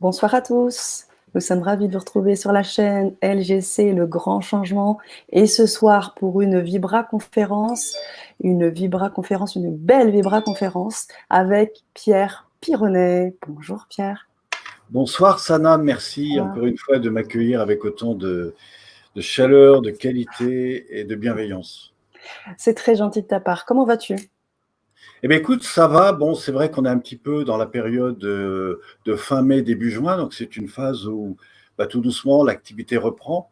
Bonsoir à tous. Nous sommes ravis de vous retrouver sur la chaîne LGC, le grand changement. Et ce soir, pour une vibra-conférence, une belle vibra-conférence avec Pierre Pironnet. Bonjour Pierre. Bonsoir Sana, merci Ah, encore une fois de m'accueillir avec autant de chaleur, de qualité et de bienveillance. c'est très gentil de ta part. Comment vas-tu? Eh bien écoute, ça va. Bon, c'est vrai qu'on est un petit peu dans la période de fin mai, début juin, donc c'est une phase où tout doucement l'activité reprend.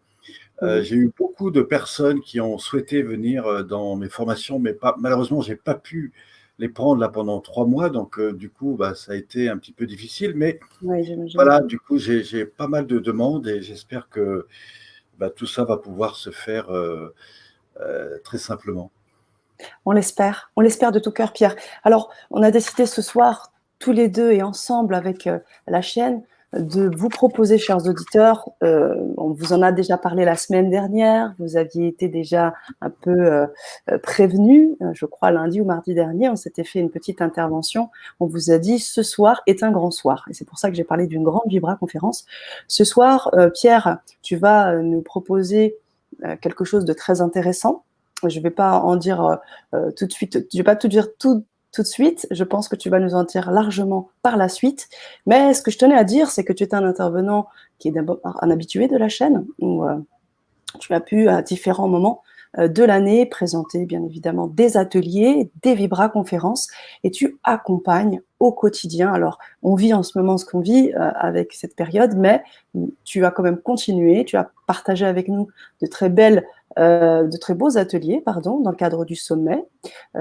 Oui. J'ai eu beaucoup de personnes qui ont souhaité venir dans mes formations, mais malheureusement, j'ai pas pu les prendre là pendant 3 mois, donc du coup, ça a été un petit peu difficile, mais Oui, j'imagine. voilà, du coup, j'ai pas mal de demandes et j'espère que tout ça va pouvoir se faire très simplement. On l'espère de tout cœur, Pierre. Alors, on a décidé ce soir, tous les deux et ensemble avec la chaîne, de vous proposer, chers auditeurs, on vous en a déjà parlé la semaine dernière, vous aviez été déjà un peu prévenus, je crois lundi ou mardi dernier, on s'était fait une petite intervention, on vous a dit ce soir est un grand soir, et c'est pour ça que j'ai parlé d'une grande vibra-conférence. Ce soir, Pierre, tu vas nous proposer quelque chose de très intéressant. Je ne vais pas en dire tout de suite, je ne vais pas tout dire tout de suite, je pense que tu vas nous en dire largement par la suite. Mais ce que je tenais à dire, c'est que tu es un intervenant qui est d'abord un habitué de la chaîne, où tu as pu à différents moments de l'année présenter bien évidemment des ateliers, des vibra-conférences, et tu accompagnes au quotidien. Alors, on vit en ce moment ce qu'on vit avec cette période, mais tu as quand même continué, tu as partagé avec nous de de très beaux ateliers, pardon, dans le cadre du sommet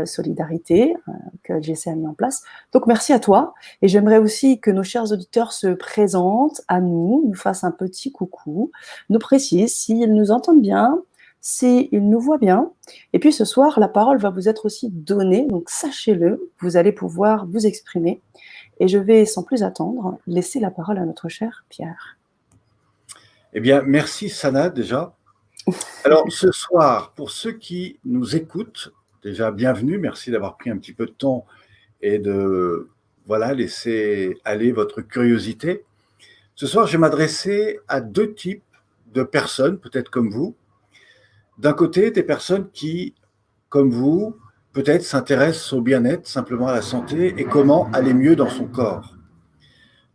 Solidarité que LGC a mis en place. Donc, merci à toi. Et j'aimerais aussi que nos chers auditeurs se présentent à nous, nous fassent un petit coucou, nous précisent s'ils nous entendent bien, s'ils nous voient bien. Et puis ce soir, la parole va vous être aussi donnée, donc sachez-le, vous allez pouvoir vous exprimer. Et je vais, sans plus attendre, laisser la parole à notre cher Pierre. Eh bien, merci Sana déjà. Alors, ce soir, pour ceux qui nous écoutent, déjà bienvenue, merci d'avoir pris un petit peu de temps et de laisser aller votre curiosité. Ce soir, je vais m'adresser à deux types de personnes, peut-être comme vous. D'un côté, des personnes qui, comme vous, peut-être s'intéressent au bien-être, simplement à la santé et comment aller mieux dans son corps.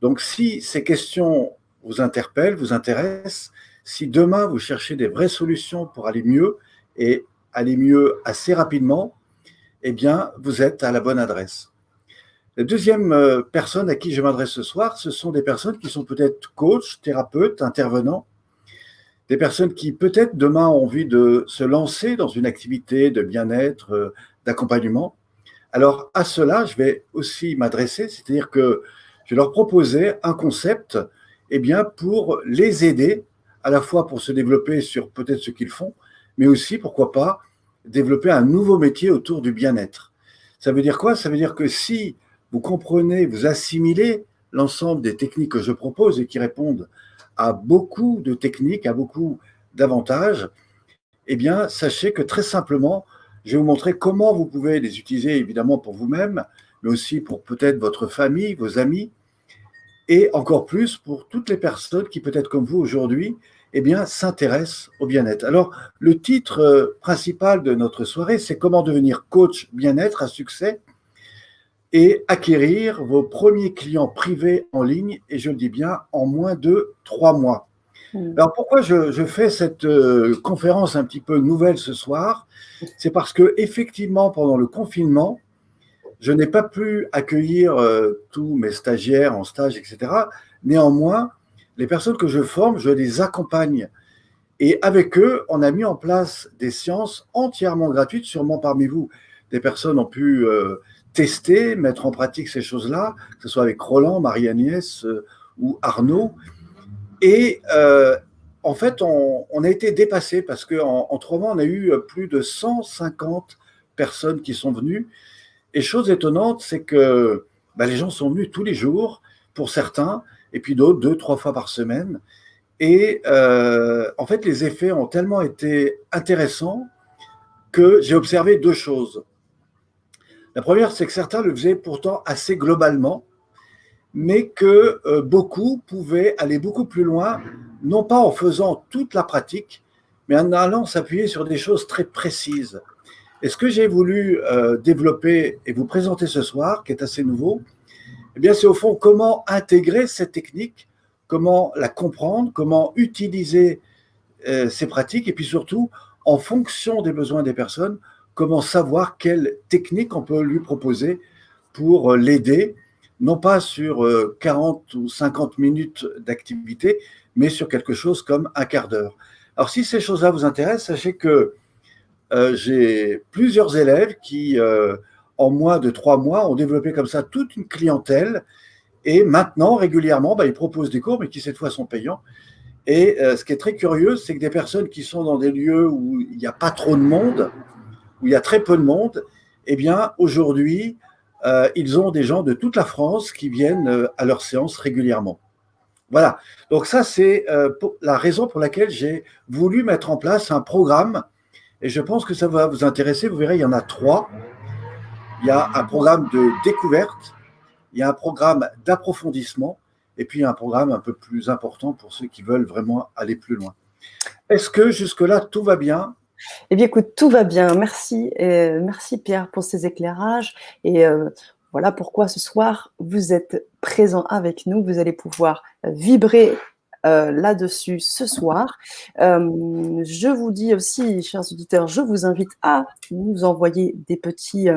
Donc, si ces questions vous interpellent, vous intéressent, si demain vous cherchez des vraies solutions pour aller mieux et aller mieux assez rapidement, eh bien, vous êtes à la bonne adresse. La deuxième personne à qui je m'adresse ce soir, ce sont des personnes qui sont peut-être coachs, thérapeutes, intervenants, des personnes qui peut-être demain ont envie de se lancer dans une activité de bien-être, d'accompagnement. Alors à cela, je vais aussi m'adresser, c'est-à-dire que je vais leur proposer un concept pour les aider, à la fois pour se développer sur peut-être ce qu'ils font, mais aussi, pourquoi pas, développer un nouveau métier autour du bien-être. Ça veut dire quoi? Ça veut dire que si vous comprenez, vous assimilez l'ensemble des techniques que je propose et qui répondent à beaucoup de techniques, à beaucoup d'avantages, eh bien, sachez que très simplement, je vais vous montrer comment vous pouvez les utiliser, évidemment, pour vous-même, mais aussi pour peut-être votre famille, vos amis, et encore plus pour toutes les personnes qui, peut-être comme vous aujourd'hui, s'intéressent au bien-être. Alors, le titre principal de notre soirée, c'est comment devenir coach bien-être à succès et acquérir vos premiers clients privés en ligne, et je le dis bien, en moins de 3 mois. Alors pourquoi je fais cette conférence un petit peu nouvelle ce soir? C'est parce que effectivement, pendant le confinement, je n'ai pas pu accueillir tous mes stagiaires en stage, etc. Néanmoins, les personnes que je forme, je les accompagne. Et avec eux, on a mis en place des séances entièrement gratuites. Sûrement parmi vous, des personnes ont pu tester, mettre en pratique ces choses-là, que ce soit avec Roland, Marie-Agnès ou Arnaud. Et en fait, on a été dépassé parce qu'en 3 mois, on a eu plus de 150 personnes qui sont venues. Et chose étonnante, c'est que les gens sont venus tous les jours, pour certains, et puis d'autres, 2, 3 fois par semaine. Et en fait, les effets ont tellement été intéressants que j'ai observé deux choses. La première, c'est que certains le faisaient pourtant assez globalement, mais que beaucoup pouvaient aller beaucoup plus loin, non pas en faisant toute la pratique, mais en allant s'appuyer sur des choses très précises. Et ce que j'ai voulu développer et vous présenter ce soir, qui est assez nouveau, eh bien, c'est au fond comment intégrer cette technique, comment la comprendre, comment utiliser ces pratiques, et puis surtout, en fonction des besoins des personnes, comment savoir quelle technique on peut lui proposer pour l'aider, non pas sur 40 ou 50 minutes d'activité, mais sur quelque chose comme un quart d'heure. Alors, si ces choses-là vous intéressent, sachez que j'ai plusieurs élèves qui, en moins de 3 mois, ont développé comme ça toute une clientèle et maintenant, régulièrement, ils proposent des cours, mais qui cette fois sont payants. Et ce qui est très curieux, c'est que des personnes qui sont dans des lieux où il n'y a pas trop de monde, où il y a très peu de monde, eh bien, aujourd'hui, ils ont des gens de toute la France qui viennent à leurs séances régulièrement. Voilà. Donc ça, c'est la raison pour laquelle j'ai voulu mettre en place un programme. Et je pense que ça va vous intéresser. Vous verrez, il y en a 3. Il y a un programme de découverte, il y a un programme d'approfondissement, et puis un programme un peu plus important pour ceux qui veulent vraiment aller plus loin. Est-ce que jusque-là, tout va bien? Eh bien, écoute, tout va bien. Merci, merci Pierre pour ces éclairages. Et voilà pourquoi ce soir, vous êtes présent avec nous. Vous allez pouvoir vibrer là-dessus ce soir. Je vous dis aussi, chers auditeurs, je vous invite à nous envoyer des petits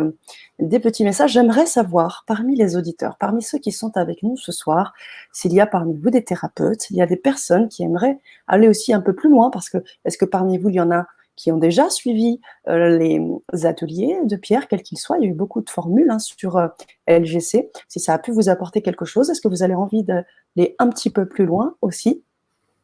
messages. J'aimerais savoir, parmi les auditeurs, parmi ceux qui sont avec nous ce soir, s'il y a parmi vous des thérapeutes, il y a des personnes qui aimeraient aller aussi un peu plus loin, parce que est-ce que parmi vous, il y en a qui ont déjà suivi les ateliers de Pierre, quels qu'ils soient. Il y a eu beaucoup de formules sur LGC. Si ça a pu vous apporter quelque chose, est-ce que vous avez envie d'aller un petit peu plus loin aussi?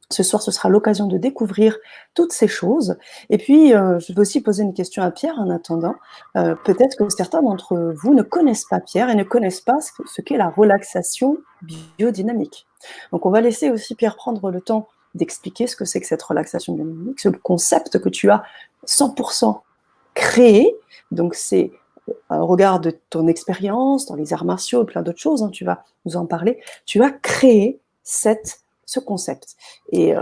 Ce soir, ce sera l'occasion de découvrir toutes ces choses. Et puis, je vais aussi poser une question à Pierre en attendant. Peut-être que certains d'entre vous ne connaissent pas Pierre et ne connaissent pas ce qu'est la relaxation biodynamique. Donc, on va laisser aussi Pierre prendre le temps d'expliquer ce que c'est que cette relaxation biodynamique, ce concept que tu as 100% créé. Donc, c'est au regard de ton expérience dans les arts martiaux et plein d'autres choses, tu vas nous en parler, tu as créé ce concept. Et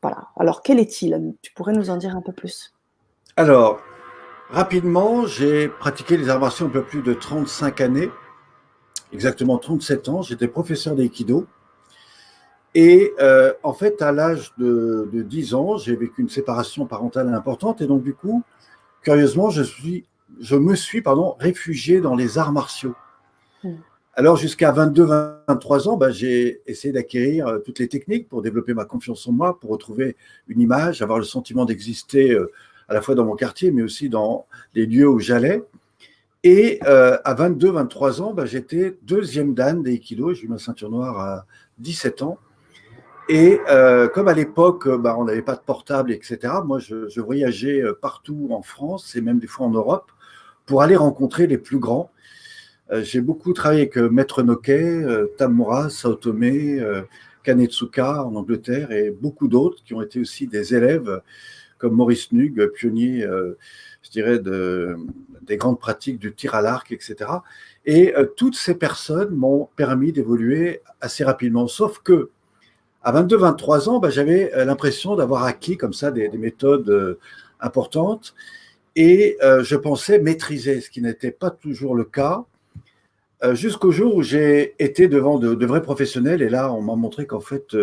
voilà. Alors, quel est-il? Tu pourrais nous en dire un peu plus? Alors, rapidement, j'ai pratiqué les arts martiaux un peu plus de 35 années, exactement 37 ans. J'étais professeur d'aïkido. Et en fait, à l'âge de 10 ans, j'ai vécu une séparation parentale importante. Et donc, du coup, curieusement, je me suis réfugié dans les arts martiaux. Alors, jusqu'à 22-23 ans, j'ai essayé d'acquérir toutes les techniques pour développer ma confiance en moi, pour retrouver une image, avoir le sentiment d'exister à la fois dans mon quartier, mais aussi dans les lieux où j'allais. Et à 22-23 ans, j'étais deuxième dan d'aïkido. J'ai eu ma ceinture noire à 17 ans. Et comme à l'époque, on n'avait pas de portable, etc., moi, je voyageais partout en France et même des fois en Europe pour aller rencontrer les plus grands. J'ai beaucoup travaillé avec Maître Noquet, Tamura, Saotome, Kanetsuka en Angleterre et beaucoup d'autres qui ont été aussi des élèves comme Maurice Nug, pionnier, je dirais, des grandes pratiques du tir à l'arc, etc. Et toutes ces personnes m'ont permis d'évoluer assez rapidement, sauf que à 22-23 ans, j'avais l'impression d'avoir acquis comme ça des méthodes importantes et je pensais maîtriser, ce qui n'était pas toujours le cas, jusqu'au jour où j'ai été devant de vrais professionnels et là, on m'a montré qu'en fait,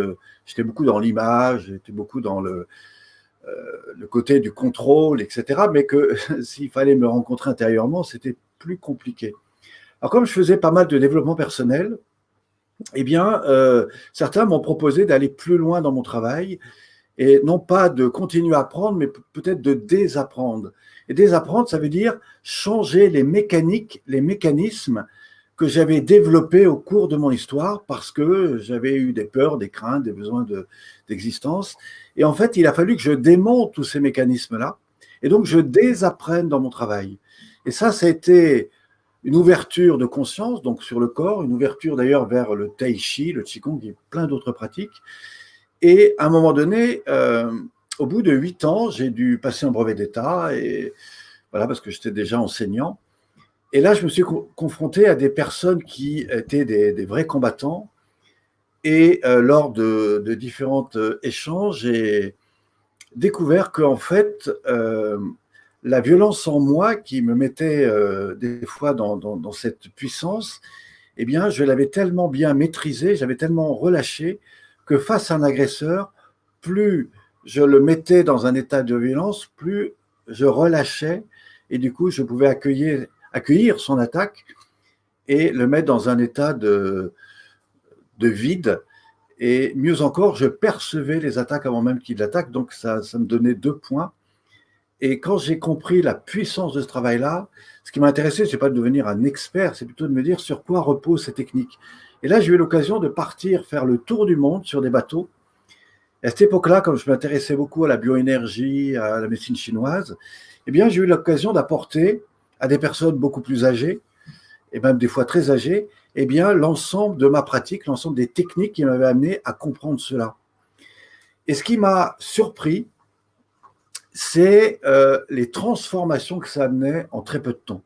j'étais beaucoup dans l'image, j'étais beaucoup dans le côté du contrôle, etc., mais que s'il fallait me rencontrer intérieurement, c'était plus compliqué. Alors, comme je faisais pas mal de développement personnel, eh bien, certains m'ont proposé d'aller plus loin dans mon travail et non pas de continuer à apprendre, mais peut-être de désapprendre. Et désapprendre, ça veut dire changer les mécaniques, les mécanismes que j'avais développés au cours de mon histoire parce que j'avais eu des peurs, des craintes, des besoins d'existence. Et en fait, il a fallu que je démonte tous ces mécanismes-là et donc je désapprenne dans mon travail. Et ça a été une ouverture de conscience, donc sur le corps, une ouverture d'ailleurs vers le tai chi, le qigong et plein d'autres pratiques. Et à un moment donné, au bout de 8 ans, j'ai dû passer un brevet d'État, et voilà, parce que j'étais déjà enseignant. Et là, je me suis confronté à des personnes qui étaient des vrais combattants. Et lors de différents échanges, j'ai découvert qu'en fait, la violence en moi qui me mettait des fois dans cette puissance, eh bien, je l'avais tellement bien maîtrisée, j'avais tellement relâché que face à un agresseur, plus je le mettais dans un état de violence, plus je relâchais et du coup, je pouvais accueillir son attaque et le mettre dans un état de vide. Et mieux encore, je percevais les attaques avant même qu'il l'attaque, donc ça me donnait 2 points. Et quand j'ai compris la puissance de ce travail-là, ce qui m'a intéressé, ce n'est pas de devenir un expert, c'est plutôt de me dire sur quoi reposent ces techniques. Et là, j'ai eu l'occasion de partir faire le tour du monde sur des bateaux. Et à cette époque-là, comme je m'intéressais beaucoup à la bioénergie, à la médecine chinoise, eh bien, j'ai eu l'occasion d'apporter à des personnes beaucoup plus âgées, et même des fois très âgées, eh bien, l'ensemble de ma pratique, l'ensemble des techniques qui m'avaient amené à comprendre cela. Et ce qui m'a surpris, c'est les transformations que ça amenait en très peu de temps.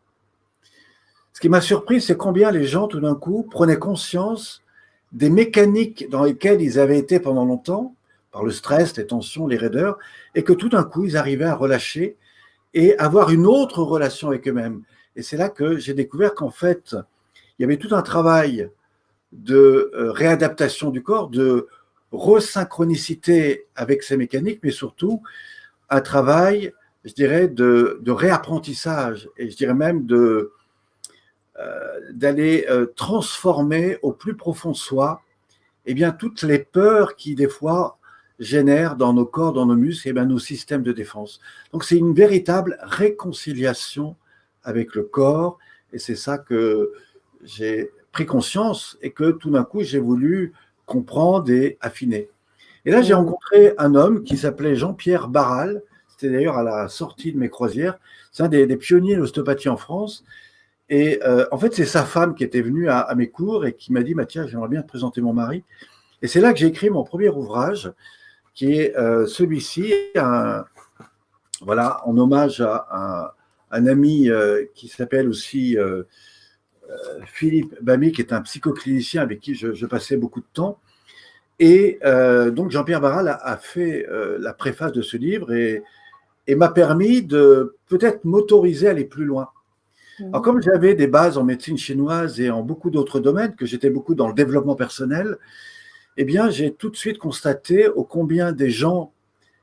Ce qui m'a surpris, c'est combien les gens, tout d'un coup, prenaient conscience des mécaniques dans lesquelles ils avaient été pendant longtemps, par le stress, les tensions, les raideurs, et que tout d'un coup, ils arrivaient à relâcher et avoir une autre relation avec eux-mêmes. Et c'est là que j'ai découvert qu'en fait, il y avait tout un travail de réadaptation du corps, de resynchronicité avec ces mécaniques, mais surtout un travail, je dirais, de réapprentissage, et je dirais même d'aller transformer au plus profond de soi eh bien, toutes les peurs qui, des fois, génèrent dans nos corps, dans nos muscles, eh bien, nos systèmes de défense. Donc, c'est une véritable réconciliation avec le corps, et c'est ça que j'ai pris conscience et que tout d'un coup, j'ai voulu comprendre et affiner. Et là, j'ai rencontré un homme qui s'appelait Jean-Pierre Barral. C'était d'ailleurs à la sortie de mes croisières. C'est un des pionniers de l'ostéopathie en France. Et en fait, c'est sa femme qui était venue à mes cours et qui m'a dit, Mathias, j'aimerais bien te présenter mon mari. Et c'est là que j'ai écrit mon premier ouvrage, qui est celui-ci, voilà, en hommage à un ami qui s'appelle aussi Philippe Bamy, qui est un psychoclinicien avec qui je passais beaucoup de temps. Et donc Jean-Pierre Barral a fait la préface de ce livre et m'a permis de peut-être m'autoriser à aller plus loin. Alors comme j'avais des bases en médecine chinoise et en beaucoup d'autres domaines, que j'étais beaucoup dans le développement personnel, eh bien j'ai tout de suite constaté ô combien des gens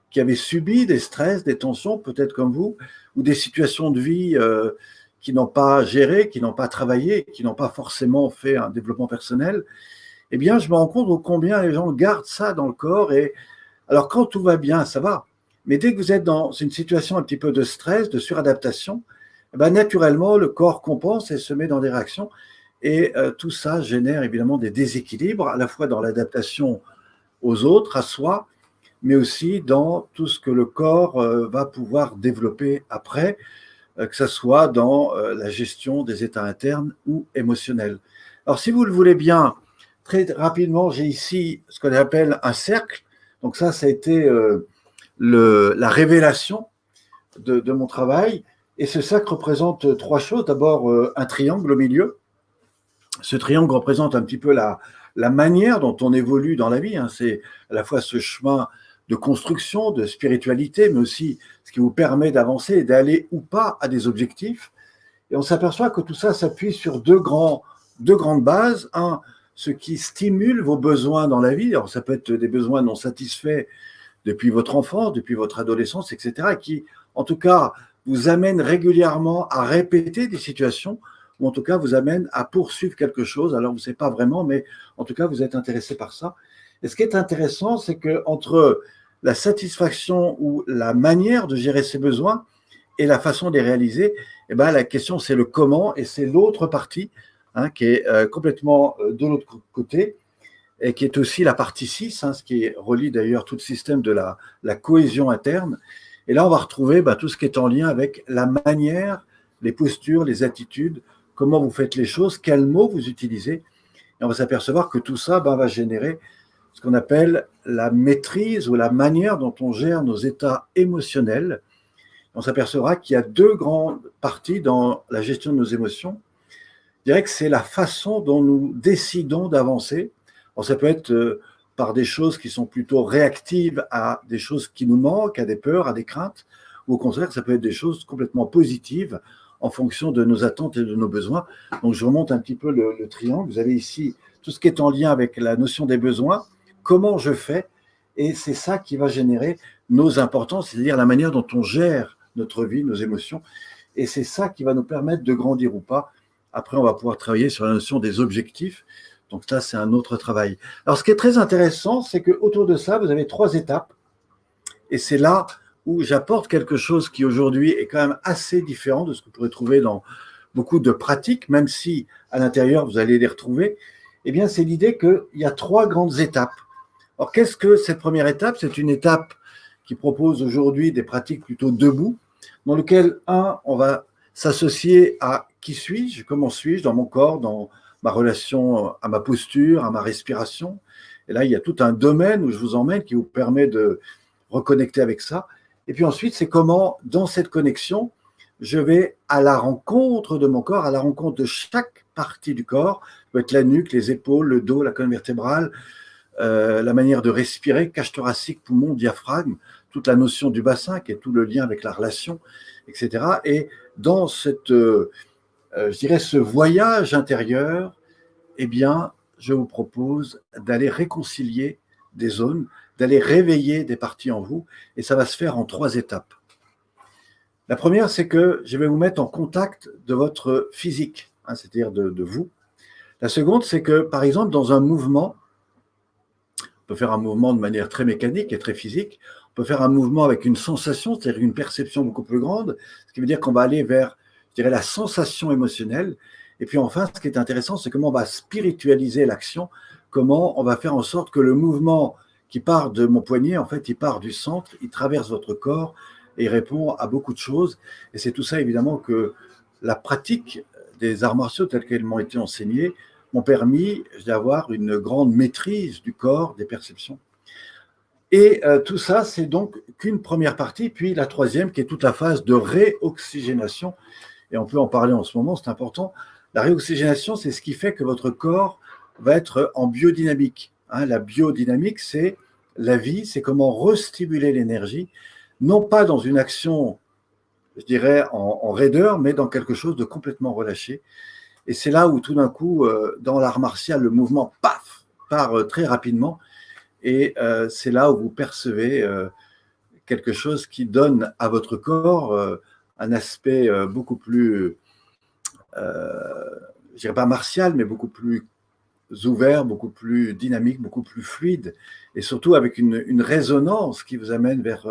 qui avaient subi des stress, des tensions, peut-être comme vous, ou des situations de vie qui n'ont pas géré, qui n'ont pas travaillé, qui n'ont pas forcément fait un développement personnel, eh bien, je me rends compte combien les gens gardent ça dans le corps. Et alors, quand tout va bien, ça va. Mais dès que vous êtes dans une situation un petit peu de stress, de suradaptation, eh bien, naturellement, le corps compense et se met dans des réactions. Et tout ça génère évidemment des déséquilibres, à la fois dans l'adaptation aux autres, à soi, mais aussi dans tout ce que le corps va pouvoir développer après, que ce soit dans la gestion des états internes ou émotionnels. Alors, si vous le voulez bien, très rapidement, j'ai ici ce qu'on appelle un cercle. Donc ça a été la révélation de mon travail. Et ce cercle représente 3 choses. D'abord, un triangle au milieu. Ce triangle représente un petit peu la manière dont on évolue dans la vie. Hein. C'est à la fois ce chemin de construction, de spiritualité, mais aussi ce qui vous permet d'avancer et d'aller ou pas à des objectifs. Et on s'aperçoit que tout ça s'appuie sur deux grandes bases. Un, ce qui stimule vos besoins dans la vie. Alors, ça peut être des besoins non satisfaits depuis votre enfance, depuis votre adolescence, etc., qui, en tout cas, vous amènent régulièrement à répéter des situations ou en tout cas vous amènent à poursuivre quelque chose. Alors, vous ne savez pas vraiment, mais en tout cas, vous êtes intéressé par ça. Et ce qui est intéressant, c'est qu'entre la satisfaction ou la manière de gérer ses besoins et la façon de les réaliser, eh ben, la question, c'est le comment, et c'est l'autre partie qui est complètement de l'autre côté, et qui est aussi la partie 6, ce qui relie d'ailleurs tout le système de la cohésion interne. Et là, on va retrouver tout ce qui est en lien avec la manière, les postures, les attitudes, comment vous faites les choses, quels mots vous utilisez. Et on va s'apercevoir que tout ça va générer ce qu'on appelle la maîtrise ou la manière dont on gère nos états émotionnels, On s'apercevra qu'il y a deux grandes parties dans la gestion de nos émotions. Je dirais que c'est la façon dont nous décidons d'avancer. Alors, ça peut être par des choses qui sont plutôt réactives à des choses qui nous manquent, à des peurs, à des craintes, ou au contraire, ça peut être des choses complètement positives en fonction de nos attentes et de nos besoins. Donc, je remonte un petit peu le triangle. Vous avez ici tout ce qui est en lien avec la notion des besoins, comment je fais, et c'est ça qui va générer nos importances, c'est-à-dire la manière dont on gère notre vie, nos émotions, et c'est ça qui va nous permettre de grandir ou pas. Après, on va pouvoir travailler sur la notion des objectifs. Donc ça, c'est un autre travail. Alors, ce qui est très intéressant, c'est qu'autour de ça, vous avez 3 étapes. Et c'est là où j'apporte quelque chose qui aujourd'hui est quand même assez différent de ce que vous pourrez trouver dans beaucoup de pratiques, même si à l'intérieur, vous allez les retrouver. Eh bien, c'est l'idée qu'il y a 3 grandes étapes. Alors, qu'est-ce que cette première étape? C'est une étape qui propose aujourd'hui des pratiques plutôt debout, dans lequel, on va s'associer à qui suis-je, comment suis-je dans mon corps, dans ma relation à ma posture, à ma respiration. Et là, il y a tout un domaine où je vous emmène qui vous permet de reconnecter avec ça. Et puis ensuite, c'est comment, dans cette connexion, je vais à la rencontre de mon corps, à la rencontre de chaque partie du corps, ça peut être la nuque, les épaules, le dos, la colonne vertébrale, la manière de respirer, cage thoracique, poumon, diaphragme, toute la notion du bassin qui est tout le lien avec la relation, etc. Et dans cette, je dirais, ce voyage intérieur, eh bien, je vous propose d'aller réconcilier des zones, d'aller réveiller des parties en vous, et ça va se faire en 3 étapes. La première, c'est que je vais vous mettre en contact de votre physique, c'est-à-dire de vous. La seconde, c'est que, par exemple, dans un mouvement, on peut faire un mouvement de manière très mécanique et très physique, on peut faire un mouvement avec une sensation, c'est-à-dire une perception beaucoup plus grande, ce qui veut dire qu'on va aller vers, je dirais, la sensation émotionnelle. Et puis enfin, ce qui est intéressant, c'est comment on va spiritualiser l'action, comment on va faire en sorte que le mouvement qui part de mon poignet, en fait, il part du centre, il traverse votre corps et il répond à beaucoup de choses. Et c'est tout ça, évidemment, que la pratique des arts martiaux tels qu'elles m'ont été enseignés m'ont permis d'avoir une grande maîtrise du corps, des perceptions. Et tout ça, c'est donc qu'une première partie, puis la troisième qui est toute la phase de réoxygénation. Et on peut en parler en ce moment, c'est important. La réoxygénation, c'est ce qui fait que votre corps va être en biodynamique. La biodynamique, c'est la vie, c'est comment restimuler l'énergie, non pas dans une action, je dirais, en raideur, mais dans quelque chose de complètement relâché. Et c'est là où tout d'un coup, dans l'art martial, le mouvement, paf, part très rapidement. Et c'est là où vous percevez quelque chose qui donne à votre corps un aspect beaucoup plus, je dirais pas martial, mais beaucoup plus ouvert, beaucoup plus dynamique, beaucoup plus fluide, et surtout avec une résonance qui vous amène vers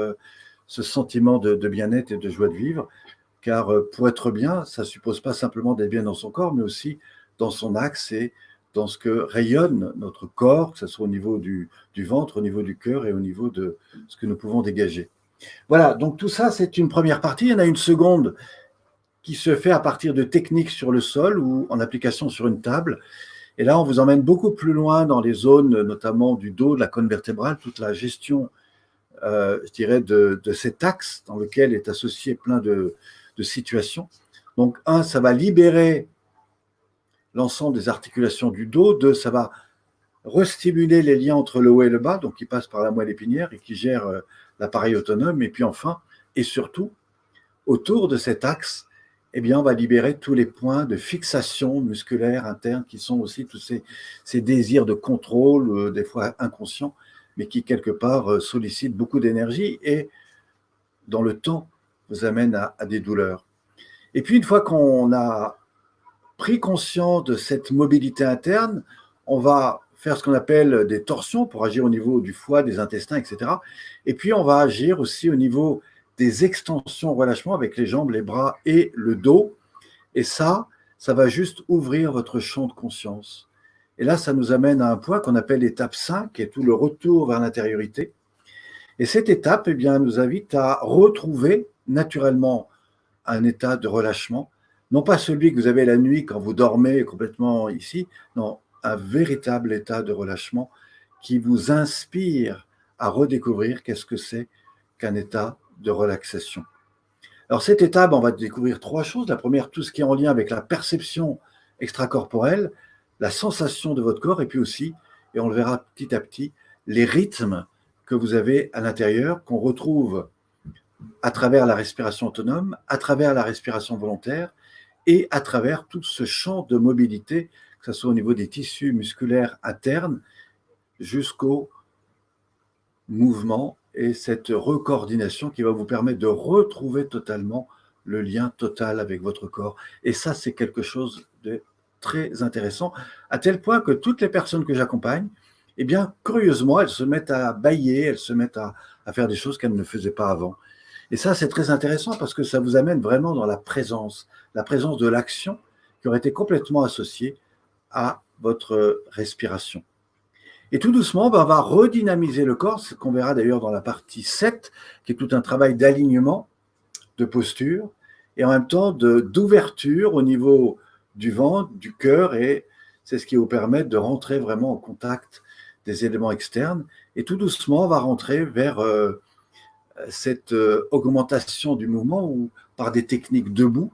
ce sentiment de bien-être et de joie de vivre. Car pour être bien, ça ne suppose pas simplement d'être bien dans son corps, mais aussi dans son axe et dans ce que rayonne notre corps, que ce soit au niveau du ventre, au niveau du cœur et au niveau de ce que nous pouvons dégager. Voilà, donc tout ça, c'est une première partie. Il y en a une seconde qui se fait à partir de techniques sur le sol ou en application sur une table. Et là, on vous emmène beaucoup plus loin dans les zones, notamment du dos, de la colonne vertébrale, toute la gestion, je dirais, de cet axe dans lequel est associé plein de situations. Donc, ça va libérer l'ensemble des articulations du dos. 2, ça va restimuler les liens entre le haut et le bas, donc qui passe par la moelle épinière et qui gère l'appareil autonome. Et puis enfin, et surtout, autour de cet axe, eh bien, on va libérer tous les points de fixation musculaire interne qui sont aussi tous ces désirs de contrôle, des fois inconscients, mais qui quelque part sollicitent beaucoup d'énergie et dans le temps vous amènent à des douleurs. Et puis une fois qu'on a pris conscience de cette mobilité interne, on va faire ce qu'on appelle des torsions pour agir au niveau du foie, des intestins, etc. Et puis on va agir aussi au niveau des extensions relâchement avec les jambes, les bras et le dos. Et ça va juste ouvrir votre champ de conscience. Et là, ça nous amène à un point qu'on appelle l'étape 5, qui est tout le retour vers l'intériorité. Et cette étape, eh bien, nous invite à retrouver naturellement un état de relâchement, non pas celui que vous avez la nuit quand vous dormez complètement ici, non, un véritable état de relâchement qui vous inspire à redécouvrir qu'est-ce que c'est qu'un état de relaxation. Alors, cette étape, on va découvrir 3 choses. La première, tout ce qui est en lien avec la perception extracorporelle, la sensation de votre corps, et puis aussi, et on le verra petit à petit, les rythmes que vous avez à l'intérieur, qu'on retrouve à travers la respiration autonome, à travers la respiration volontaire, et à travers tout ce champ de mobilité, que ce soit au niveau des tissus musculaires internes, jusqu'au mouvement et cette recoordination qui va vous permettre de retrouver totalement le lien total avec votre corps. Et ça, c'est quelque chose de très intéressant, à tel point que toutes les personnes que j'accompagne, eh bien, curieusement, elles se mettent à bâiller, elles se mettent à faire des choses qu'elles ne faisaient pas avant. Et ça, c'est très intéressant parce que ça vous amène vraiment dans la présence de l'action qui aurait été complètement associée à votre respiration. Et tout doucement, on va redynamiser le corps, ce qu'on verra d'ailleurs dans la partie 7, qui est tout un travail d'alignement, de posture, et en même temps d'ouverture au niveau du ventre, du cœur, et c'est ce qui va vous permettre de rentrer vraiment en contact des éléments externes. Et tout doucement, on va rentrer vers cette augmentation du mouvement où, par des techniques debout,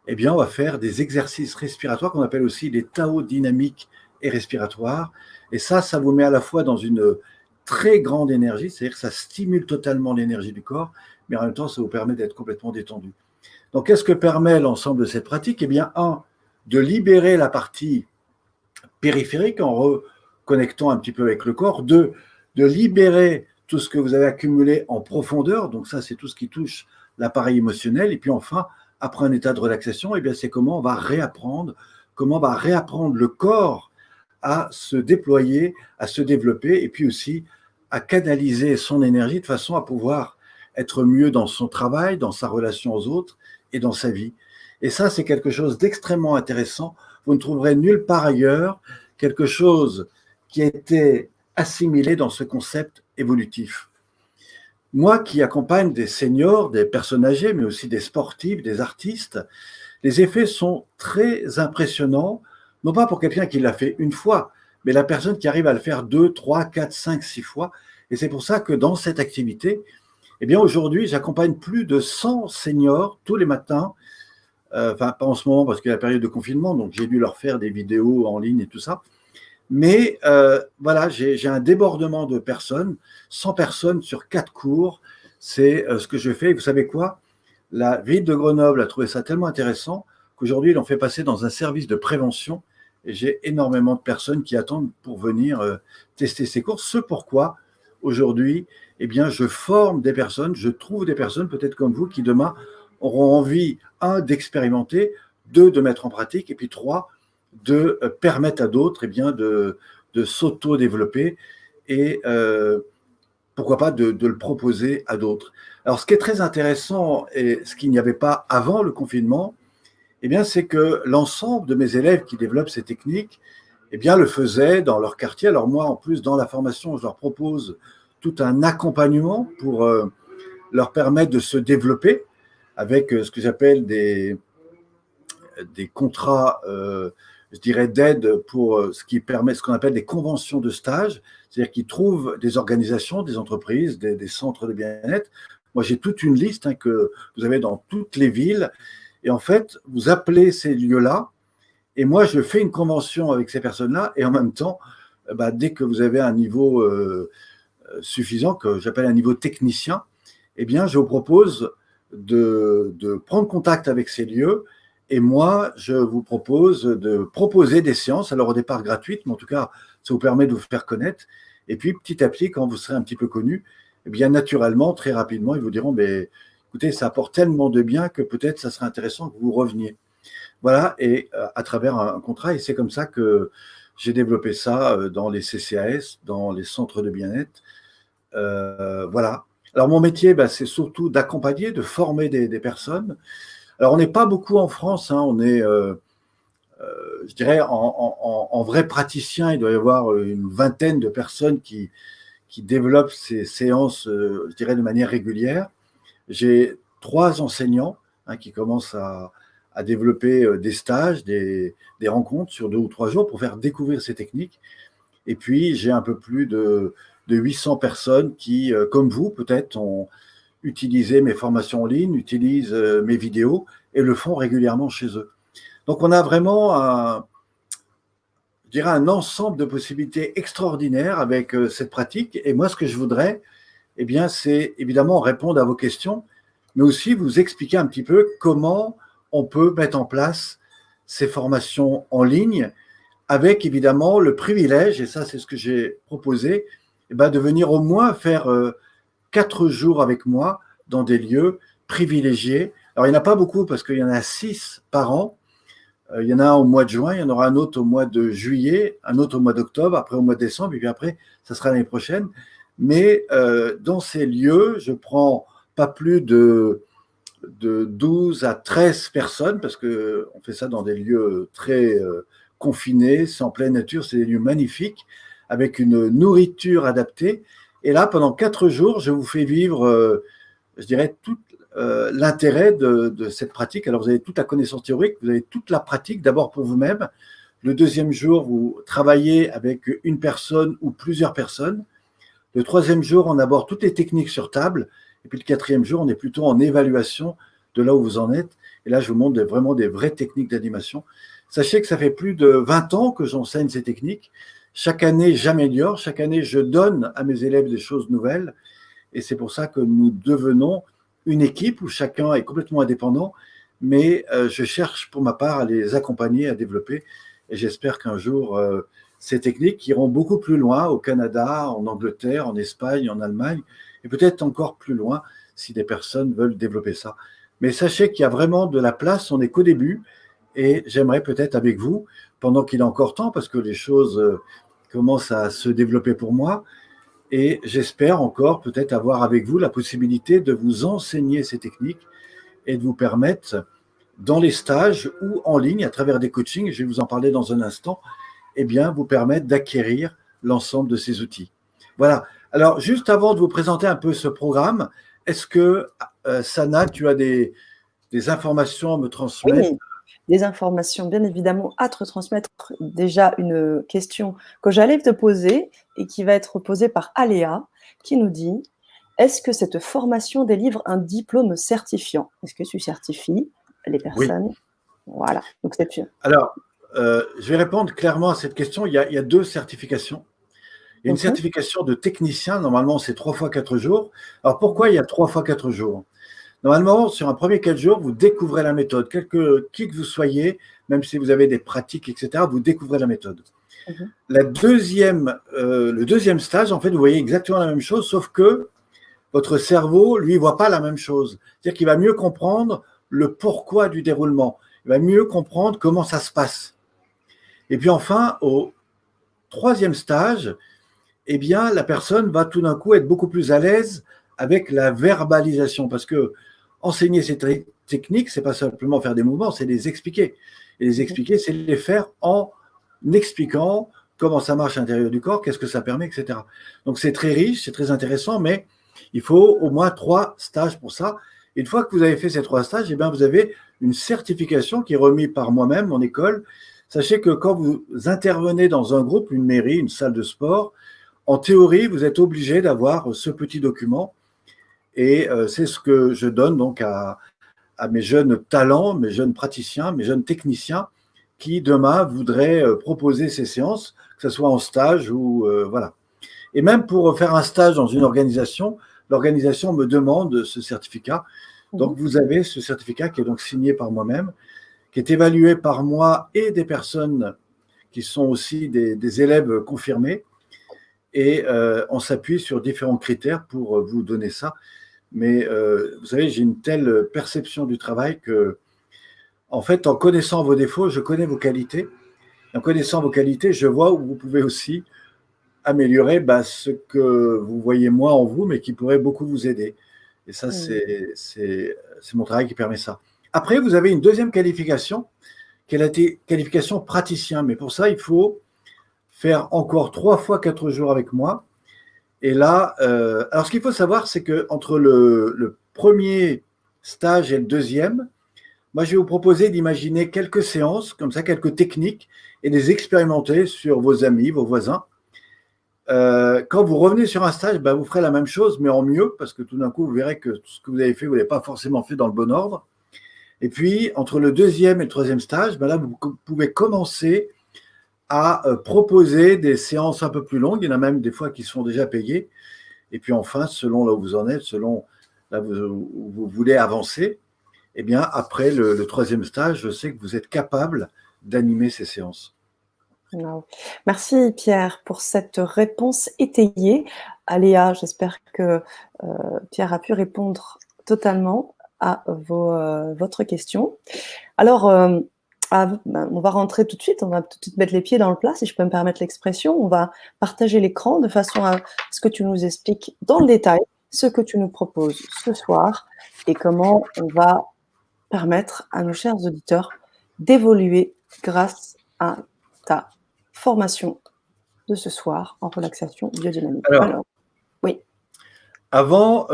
eh bien, on va faire des exercices respiratoires qu'on appelle aussi les Tao dynamiques et respiratoires. Et ça vous met à la fois dans une très grande énergie, c'est-à-dire que ça stimule totalement l'énergie du corps, mais en même temps, ça vous permet d'être complètement détendu. Donc, qu'est-ce que permet l'ensemble de cette pratique? Eh bien, de libérer la partie périphérique en reconnectant un petit peu avec le corps. 2, de libérer tout ce que vous avez accumulé en profondeur. Donc, ça, c'est tout ce qui touche l'appareil émotionnel. Et puis, enfin, après un état de relaxation, eh bien, c'est comment on va réapprendre le corps à se déployer, à se développer, et puis aussi à canaliser son énergie de façon à pouvoir être mieux dans son travail, dans sa relation aux autres et dans sa vie. Et ça, c'est quelque chose d'extrêmement intéressant. Vous ne trouverez nulle part ailleurs quelque chose qui a été assimilé dans ce concept évolutif. Moi qui accompagne des seniors, des personnes âgées, mais aussi des sportifs, des artistes, les effets sont très impressionnants, non pas pour quelqu'un qui l'a fait une fois, mais la personne qui arrive à le faire 2, 3, 4, 5, 6 fois. Et c'est pour ça que dans cette activité, eh bien aujourd'hui, j'accompagne plus de 100 seniors tous les matins, enfin pas en ce moment parce qu'il y a la période de confinement, donc j'ai dû leur faire des vidéos en ligne et tout ça. Mais voilà, j'ai un débordement de personnes, 100 personnes sur 4 cours, c'est ce que je fais. Et vous savez quoi? La ville de Grenoble a trouvé ça tellement intéressant qu'aujourd'hui, ils l'ont fait passer dans un service de prévention et j'ai énormément de personnes qui attendent pour venir tester ces cours. Ce pourquoi, aujourd'hui, eh bien, je forme des personnes, je trouve des personnes, peut-être comme vous, qui demain auront envie, 1, d'expérimenter, 2, de mettre en pratique, et puis 3, de permettre à d'autres eh bien, de s'auto-développer et pourquoi pas de le proposer à d'autres. Alors, ce qui est très intéressant et ce qu'il n'y avait pas avant le confinement, eh bien, c'est que l'ensemble de mes élèves qui développent ces techniques eh bien, le faisaient dans leur quartier. Alors moi, en plus, dans la formation, je leur propose tout un accompagnement pour leur permettre de se développer avec ce que j'appelle des contrats, je dirais, d'aide pour ce qui permet, ce qu'on appelle des conventions de stage, c'est-à-dire qu'ils trouvent des organisations, des entreprises, des centres de bien-être. Moi, j'ai toute une liste que vous avez dans toutes les villes. Et en fait, vous appelez ces lieux-là, et moi, je fais une convention avec ces personnes-là, et en même temps, dès que vous avez un niveau suffisant, que j'appelle un niveau technicien, eh bien, je vous propose de prendre contact avec ces lieux. Et moi, je vous propose de proposer des séances, alors au départ gratuites, mais en tout cas, ça vous permet de vous faire connaître. Et puis, petit à petit, quand vous serez un petit peu connu, eh bien, naturellement, très rapidement, ils vous diront, mais écoutez, ça apporte tellement de bien que peut-être ça serait intéressant que vous reveniez. Voilà, et à travers un contrat, et c'est comme ça que j'ai développé ça dans les CCAS, dans les centres de bien-être. Voilà. Alors, mon métier, c'est surtout d'accompagner, de former des personnes. Alors, on n'est pas beaucoup en France, on est, je dirais, en vrai praticien, il doit y avoir une vingtaine de personnes qui développent ces séances, je dirais, de manière régulière. J'ai 3 enseignants qui commencent à développer des stages, des rencontres sur 2 ou 3 jours pour faire découvrir ces techniques. Et puis, j'ai un peu plus de 800 personnes qui, comme vous, peut-être, ont utiliser mes formations en ligne, utilisent mes vidéos et le font régulièrement chez eux. Donc, on a vraiment je dirais un ensemble de possibilités extraordinaires avec cette pratique. Et moi, ce que je voudrais, eh bien, c'est évidemment répondre à vos questions, mais aussi vous expliquer un petit peu comment on peut mettre en place ces formations en ligne, avec évidemment le privilège, et ça c'est ce que j'ai proposé, eh bien, de venir au moins faire 4 jours avec moi dans des lieux privilégiés. Alors il n'y en a pas beaucoup parce qu'il y en a 6 par an. Il y en a un au mois de juin, il y en aura un autre au mois de juillet, un autre au mois d'octobre, après au mois de décembre, et puis après, ça sera l'année prochaine. Mais dans ces lieux, je prends pas plus de 12 à 13 personnes, parce qu'on fait ça dans des lieux très confinés, c'est en pleine nature, c'est des lieux magnifiques, avec une nourriture adaptée. Et là, pendant 4 jours, je vous fais vivre, je dirais, tout l'intérêt de cette pratique. Alors, vous avez toute la connaissance théorique, vous avez toute la pratique, d'abord pour vous-même. Le deuxième jour, vous travaillez avec une personne ou plusieurs personnes. Le troisième jour, on aborde toutes les techniques sur table. Et puis le quatrième jour, on est plutôt en évaluation de là où vous en êtes. Et là, je vous montre vraiment des vraies techniques d'animation. Sachez que ça fait plus de 20 ans que j'enseigne ces techniques. Chaque année, j'améliore. Chaque année, je donne à mes élèves des choses nouvelles. Et c'est pour ça que nous devenons une équipe où chacun est complètement indépendant. Mais je cherche pour ma part à les accompagner, à développer. Et j'espère qu'un jour, ces techniques iront beaucoup plus loin au Canada, en Angleterre, en Espagne, en Allemagne, et peut-être encore plus loin si des personnes veulent développer ça. Mais sachez qu'il y a vraiment de la place, on n'est qu'au début, et j'aimerais peut-être avec vous, pendant qu'il est encore temps, parce que les choses commencent à se développer pour moi, et j'espère encore peut-être avoir avec vous la possibilité de vous enseigner ces techniques et de vous permettre, dans les stages ou en ligne, à travers des coachings, je vais vous en parler dans un instant, eh bien, vous permettre d'acquérir l'ensemble de ces outils. Voilà. Alors, juste avant de vous présenter un peu ce programme, est-ce que, Sana, tu as des informations à me transmettre? Oui, des informations bien évidemment à te transmettre. Déjà, une question que j'allais te poser et qui va être posée par Aléa, qui nous dit: est-ce que cette formation délivre un diplôme certifiant? Est-ce que tu certifies les Oui. personnes? Voilà. Donc, c'est une. Alors, je vais répondre clairement à cette question. Il y a 2 certifications. Il y a une certification de technicien. Normalement, c'est 3 fois 4 jours. Alors, pourquoi il y a 3 fois 4 jours? Normalement, sur un premier 4 jours, vous découvrez la méthode. Qui que vous soyez, même si vous avez des pratiques, etc., vous découvrez la méthode. Le deuxième stage, en fait, vous voyez exactement la même chose, sauf que votre cerveau, lui, ne voit pas la même chose. C'est-à-dire qu'il va mieux comprendre le pourquoi du déroulement. Il va mieux comprendre comment ça se passe. Et puis enfin, au 3e stage, eh bien, la personne va tout d'un coup être beaucoup plus à l'aise avec la verbalisation, parce que enseigner ces techniques, c'est pas simplement faire des mouvements, c'est les expliquer. Et les expliquer, c'est les faire en expliquant comment ça marche à l'intérieur du corps, qu'est-ce que ça permet, etc. Donc c'est très riche, c'est très intéressant, mais il faut au moins 3 stages pour ça. Et une fois que vous avez fait ces 3 stages, eh bien, vous avez une certification qui est remise par moi-même, mon école. Sachez que quand vous intervenez dans un groupe, une mairie, une salle de sport, en théorie, vous êtes obligé d'avoir ce petit document. Et c'est ce que je donne donc à mes jeunes talents, mes jeunes praticiens, mes jeunes techniciens qui demain voudraient proposer ces séances, que ce soit en stage ou voilà. Et même pour faire un stage dans une organisation, l'organisation me demande ce certificat. Donc vous avez ce certificat qui est donc signé par moi-même, qui est évalué par moi et des personnes qui sont aussi des élèves confirmés. Et on s'appuie sur différents critères pour vous donner ça. Mais vous savez, j'ai une telle perception du travail que, en fait, en connaissant vos défauts, je connais vos qualités. En connaissant vos qualités, je vois où vous pouvez aussi améliorer ce que vous voyez moi en vous, mais qui pourrait beaucoup vous aider. Et ça, c'est mon travail qui permet ça. Après, vous avez une deuxième qualification, qui est la qualification praticien. Mais pour ça, il faut faire encore 3 fois 4 jours avec moi. Et là, alors ce qu'il faut savoir, c'est qu'entre le premier stage et le deuxième, moi, je vais vous proposer d'imaginer quelques séances, comme ça, quelques techniques, et les expérimenter sur vos amis, vos voisins. Quand vous revenez sur un stage, ben, vous ferez la même chose, mais en mieux, parce que tout d'un coup, vous verrez que ce que vous avez fait, vous ne l'avez pas forcément fait dans le bon ordre. Et puis, entre le deuxième et le troisième stage, ben là, vous pouvez commencer à proposer des séances un peu plus longues. Il y en a même des fois qui sont déjà payées. Et puis enfin, selon là où vous en êtes, selon là où vous voulez avancer, eh bien, après le troisième stage, je sais que vous êtes capable d'animer ces séances. Wow. Merci Pierre pour cette réponse étayée. Aléa, j'espère que Pierre a pu répondre totalement à votre question. Alors, on va rentrer tout de suite, on va tout de suite mettre les pieds dans le plat, si je peux me permettre l'expression. On va partager l'écran de façon à ce que tu nous expliques dans le détail ce que tu nous proposes ce soir et comment on va permettre à nos chers auditeurs d'évoluer grâce à ta formation de ce soir en relaxation biodynamique. Alors, oui. Avant,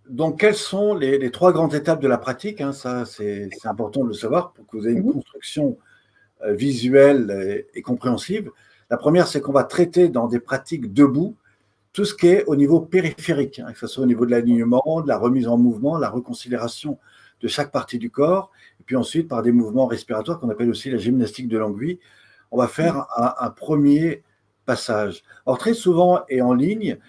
donc, quelles sont les trois grandes étapes de la pratique, hein, ça, c'est important de le savoir pour que vous ayez une construction visuelle et compréhensive. La première, c'est qu'on va traiter dans des pratiques debout tout ce qui est au niveau périphérique, hein, que ce soit au niveau de l'alignement, de la remise en mouvement, la reconsidération de chaque partie du corps, et puis ensuite par des mouvements respiratoires qu'on appelle aussi la gymnastique de longue vie, on va faire un premier passage. Alors très souvent et en ligne,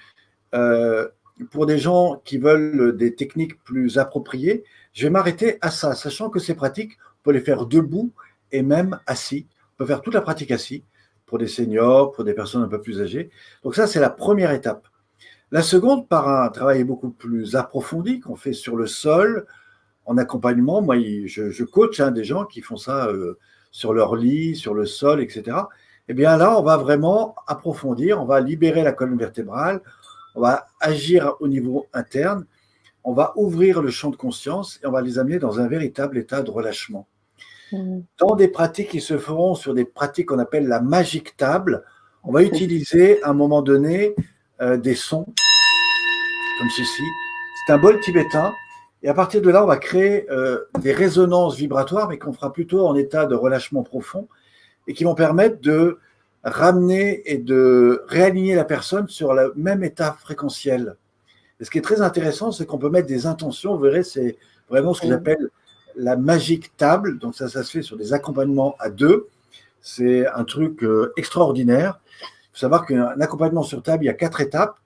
pour des gens qui veulent des techniques plus appropriées, je vais m'arrêter à ça, sachant que ces pratiques, on peut les faire debout et même assis. On peut faire toute la pratique assis pour des seniors, pour des personnes un peu plus âgées. Donc ça, c'est la première étape. La seconde, par un travail beaucoup plus approfondi qu'on fait sur le sol, en accompagnement. Moi, je coach des gens qui font ça sur leur lit, sur le sol, etc. Eh bien là, on va vraiment approfondir, on va libérer la colonne vertébrale, on va agir au niveau interne, on va ouvrir le champ de conscience et on va les amener dans un véritable état de relâchement. Dans des pratiques qui se feront sur des pratiques qu'on appelle la magic table, on va utiliser à un moment donné des sons comme ceci. C'est un bol tibétain et à partir de là, on va créer des résonances vibratoires, mais qu'on fera plutôt en état de relâchement profond et qui vont permettre de ramener et de réaligner la personne sur le même état fréquentiel. Et ce qui est très intéressant, c'est qu'on peut mettre des intentions. Vous verrez, c'est vraiment ce que j'appelle la magique table. Donc ça se fait sur des accompagnements à deux. C'est un truc extraordinaire. Il faut savoir qu'un accompagnement sur table, il y a 4 étapes.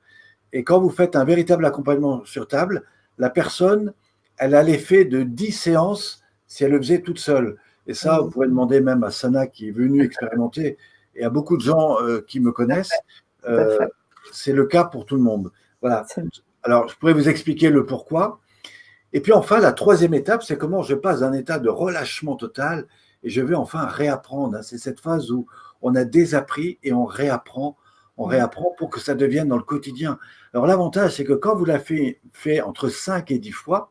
Et quand vous faites un véritable accompagnement sur table, la personne, elle a l'effet de 10 séances si elle le faisait toute seule. Et ça, vous pourrez demander même à Sana qui est venue expérimenter et à beaucoup de gens qui me connaissent. C'est le cas pour tout le monde. Voilà. Alors, je pourrais vous expliquer le pourquoi. Et puis enfin, la troisième étape, c'est comment je passe d'un état de relâchement total et je vais enfin réapprendre. C'est cette phase où on a désappris et on réapprend pour que ça devienne dans le quotidien. Alors l'avantage, c'est que quand vous l'avez fait entre 5 et 10 fois,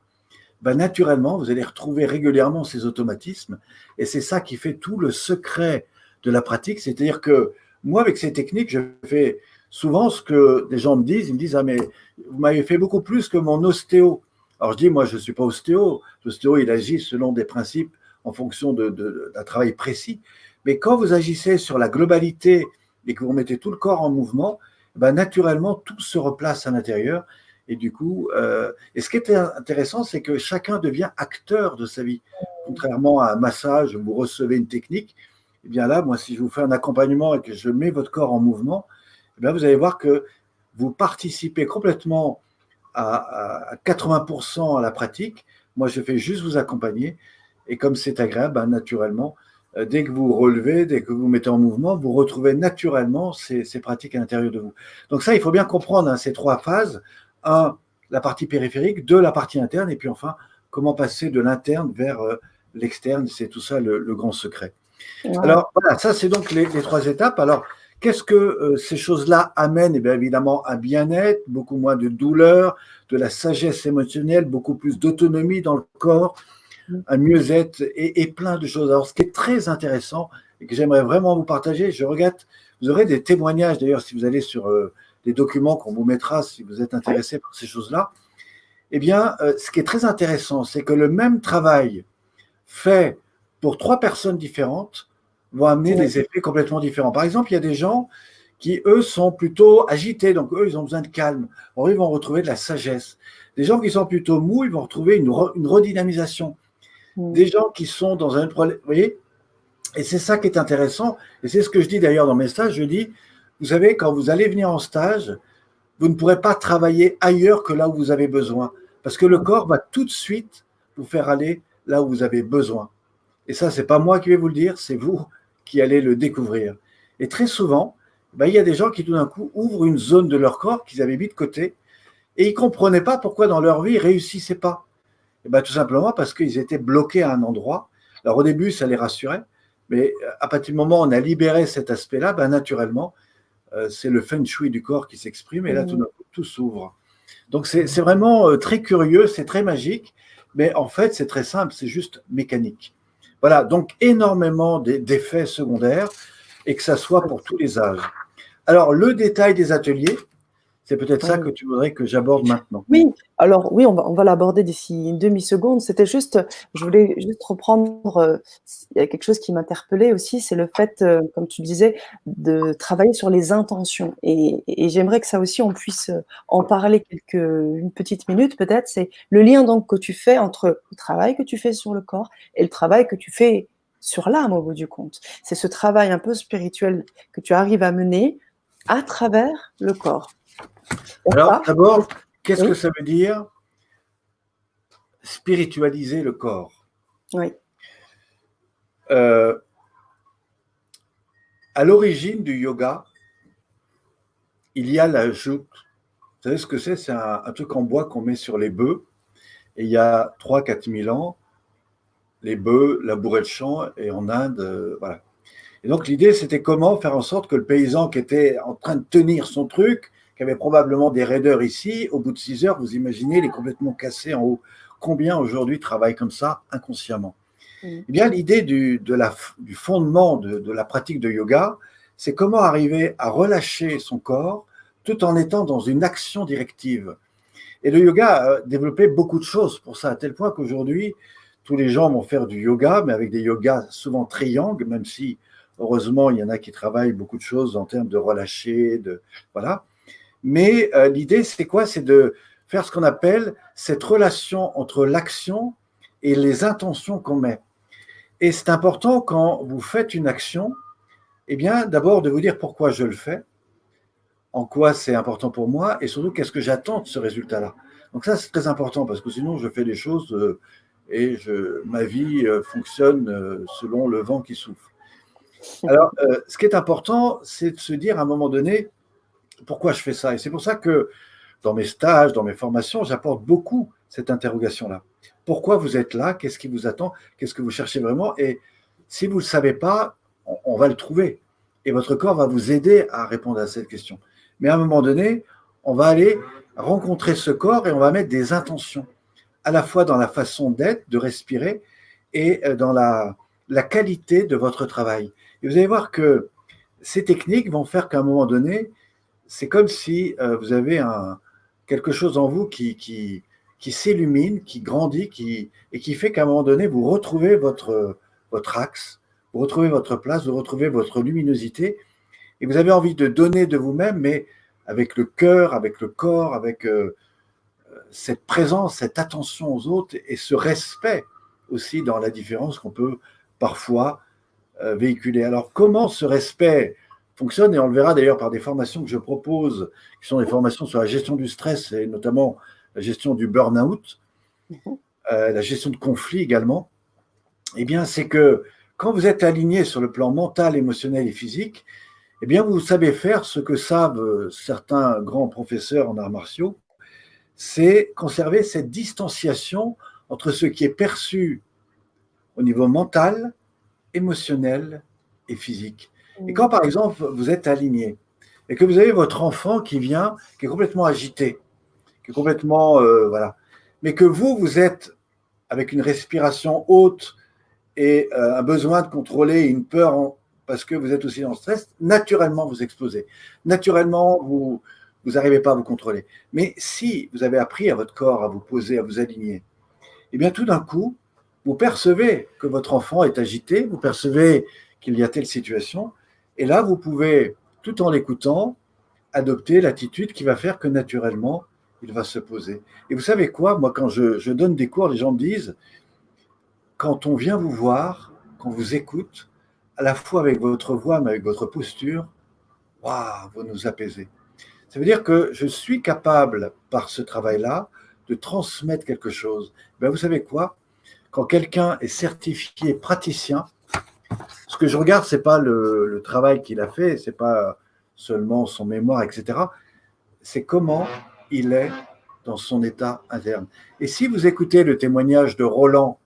ben, naturellement, vous allez retrouver régulièrement ces automatismes. Et c'est ça qui fait tout le secret de la pratique. C'est-à-dire que moi, avec ces techniques, je fais souvent ce que des gens me disent. Ils me disent « Ah, mais vous m'avez fait beaucoup plus que mon ostéo. » Alors je dis « Moi, je ne suis pas ostéo. L'ostéo, il agit selon des principes en fonction d'un travail précis. Mais quand vous agissez sur la globalité et que vous mettez tout le corps en mouvement, ben, naturellement, tout se replace à l'intérieur. Et du coup, et ce qui est intéressant, c'est que chacun devient acteur de sa vie. Contrairement à un massage où vous recevez une technique, et bien là, moi, si je vous fais un accompagnement et que je mets votre corps en mouvement, eh bien, vous allez voir que vous participez complètement à 80% à la pratique. Moi, je fais juste vous accompagner. Et comme c'est agréable, ben, naturellement, dès que vous relevez, dès que vous mettez en mouvement, vous retrouvez naturellement ces pratiques à l'intérieur de vous. Donc ça, il faut bien comprendre ces 3 phases. 1, la partie périphérique, 2, la partie interne, et puis enfin, comment passer de l'interne vers l'externe. C'est tout ça le grand secret. Ouais. Alors voilà, ça c'est donc les 3 étapes. Alors, qu'est-ce que ces choses-là amènent? Eh bien évidemment, un bien-être, beaucoup moins de douleur, de la sagesse émotionnelle, beaucoup plus d'autonomie dans le corps, un mieux-être et plein de choses. Alors, ce qui est très intéressant et que j'aimerais vraiment vous partager, je regarde, vous aurez des témoignages d'ailleurs si vous allez sur les documents qu'on vous mettra si vous êtes intéressé par ces choses-là. Eh bien, ce qui est très intéressant, c'est que le même travail fait pour 3 personnes différentes vont amener des effets complètement différents. Par exemple, il y a des gens qui, eux, sont plutôt agités. Donc, eux, ils ont besoin de calme. Or, ils vont retrouver de la sagesse. Des gens qui sont plutôt mous, ils vont retrouver une redynamisation. Des gens qui sont dans un problème, vous voyez. Et c'est ça qui est intéressant. Et c'est ce que je dis d'ailleurs dans mes stages. Je dis, vous savez, quand vous allez venir en stage, vous ne pourrez pas travailler ailleurs que là où vous avez besoin. Parce que le corps va tout de suite vous faire aller là où vous avez besoin. Et ça, c'est pas moi qui vais vous le dire, c'est vous qui allez le découvrir. Et très souvent, ben, il y a des gens qui tout d'un coup ouvrent une zone de leur corps qu'ils avaient mis de côté et ils ne comprenaient pas pourquoi dans leur vie ils ne réussissaient pas. Et ben, tout simplement parce qu'ils étaient bloqués à un endroit. Alors au début, ça les rassurait, mais à partir du moment où on a libéré cet aspect-là, ben, naturellement, c'est le feng shui du corps qui s'exprime et là, tout d'un coup, tout s'ouvre. Donc c'est vraiment très curieux, c'est très magique, mais en fait, c'est très simple, c'est juste mécanique. Voilà, donc énormément d'effets secondaires et que ça soit pour tous les âges. Alors, le détail des ateliers, c'est peut-être ça que tu voudrais que j'aborde maintenant. Oui, alors oui, on va l'aborder d'ici une demi-seconde. C'était juste, je voulais juste reprendre, il y a quelque chose qui m'interpellait aussi, c'est le fait, comme tu disais, de travailler sur les intentions. Et j'aimerais que ça aussi, on puisse en parler une petite minute peut-être. C'est le lien donc que tu fais entre le travail que tu fais sur le corps et le travail que tu fais sur l'âme au bout du compte. C'est ce travail un peu spirituel que tu arrives à mener à travers le corps. Alors, d'abord, qu'est-ce que ça veut dire spiritualiser le corps? Oui. À l'origine du yoga, il y a la joute. Vous savez ce que c'est? C'est un truc en bois qu'on met sur les bœufs. Et il y a 3-4 000 ans, les bœufs labouraient le champ et en Inde, voilà. Et donc l'idée, c'était comment faire en sorte que le paysan qui était en train de tenir son truc, qui avait probablement des raideurs ici, au bout de 6 heures, vous imaginez, il est complètement cassé en haut. Combien aujourd'hui travaillent comme ça inconsciemment? Eh bien, l'idée du fondement de la pratique de yoga, c'est comment arriver à relâcher son corps tout en étant dans une action directive. Et le yoga a développé beaucoup de choses pour ça, à tel point qu'aujourd'hui, tous les gens vont faire du yoga, mais avec des yogas souvent triangles, même si, heureusement, il y en a qui travaillent beaucoup de choses en termes de relâcher, voilà. Mais l'idée, c'est quoi? C'est de faire ce qu'on appelle cette relation entre l'action et les intentions qu'on met. Et c'est important quand vous faites une action, eh bien, d'abord de vous dire pourquoi je le fais, en quoi c'est important pour moi et surtout qu'est-ce que j'attends de ce résultat-là. Donc ça, c'est très important parce que sinon, je fais des choses et ma vie fonctionne selon le vent qui souffle. Alors, ce qui est important, c'est de se dire à un moment donné pourquoi je fais ça. Et c'est pour ça que dans mes stages, dans mes formations, j'apporte beaucoup cette interrogation-là. Pourquoi vous êtes là? Qu'est-ce qui vous attend? Qu'est-ce que vous cherchez vraiment? Et si vous ne le savez pas, on va le trouver. Et votre corps va vous aider à répondre à cette question. Mais à un moment donné, on va aller rencontrer ce corps et on va mettre des intentions, à la fois dans la façon d'être, de respirer, et dans la qualité de votre travail. Et vous allez voir que ces techniques vont faire qu'à un moment donné, c'est comme si vous avez quelque chose en vous qui s'illumine, qui grandit, et qui fait qu'à un moment donné, vous retrouvez votre axe, vous retrouvez votre place, vous retrouvez votre luminosité, et vous avez envie de donner de vous-même, mais avec le cœur, avec le corps, avec cette présence, cette attention aux autres, et ce respect aussi dans la différence qu'on peut parfois véhiculer. Alors, comment ce respect fonctionne, et on le verra d'ailleurs par des formations que je propose, qui sont des formations sur la gestion du stress et notamment la gestion du burn-out, la gestion de conflits également, eh bien, c'est que quand vous êtes aligné sur le plan mental, émotionnel et physique, eh bien, vous savez faire ce que savent certains grands professeurs en arts martiaux, c'est conserver cette distanciation entre ce qui est perçu au niveau mental, émotionnel et physique. Et quand, par exemple, vous êtes aligné et que vous avez votre enfant qui vient, qui est complètement agité, qui est complètement, voilà, mais que vous êtes avec une respiration haute et un besoin de contrôler, une peur parce que vous êtes aussi dans le stress, naturellement, vous explosez. Naturellement, vous n'arrivez pas à vous contrôler. Mais si vous avez appris à votre corps à vous poser, à vous aligner, eh bien, tout d'un coup, vous percevez que votre enfant est agité, vous percevez qu'il y a telle situation, et là, vous pouvez tout en l'écoutant, adopter l'attitude qui va faire que naturellement, il va se poser. Et vous savez quoi? Moi, quand je donne des cours, les gens me disent, quand on vient vous voir, qu'on vous écoute, à la fois avec votre voix, mais avec votre posture, waouh, vous nous apaisez. Ça veut dire que je suis capable, par ce travail-là, de transmettre quelque chose. Ben, vous savez quoi? Quand quelqu'un est certifié praticien, ce que je regarde, c'est pas le travail qu'il a fait, c'est pas seulement son mémoire, etc. C'est comment il est dans son état interne. Et si vous écoutez le témoignage de Roland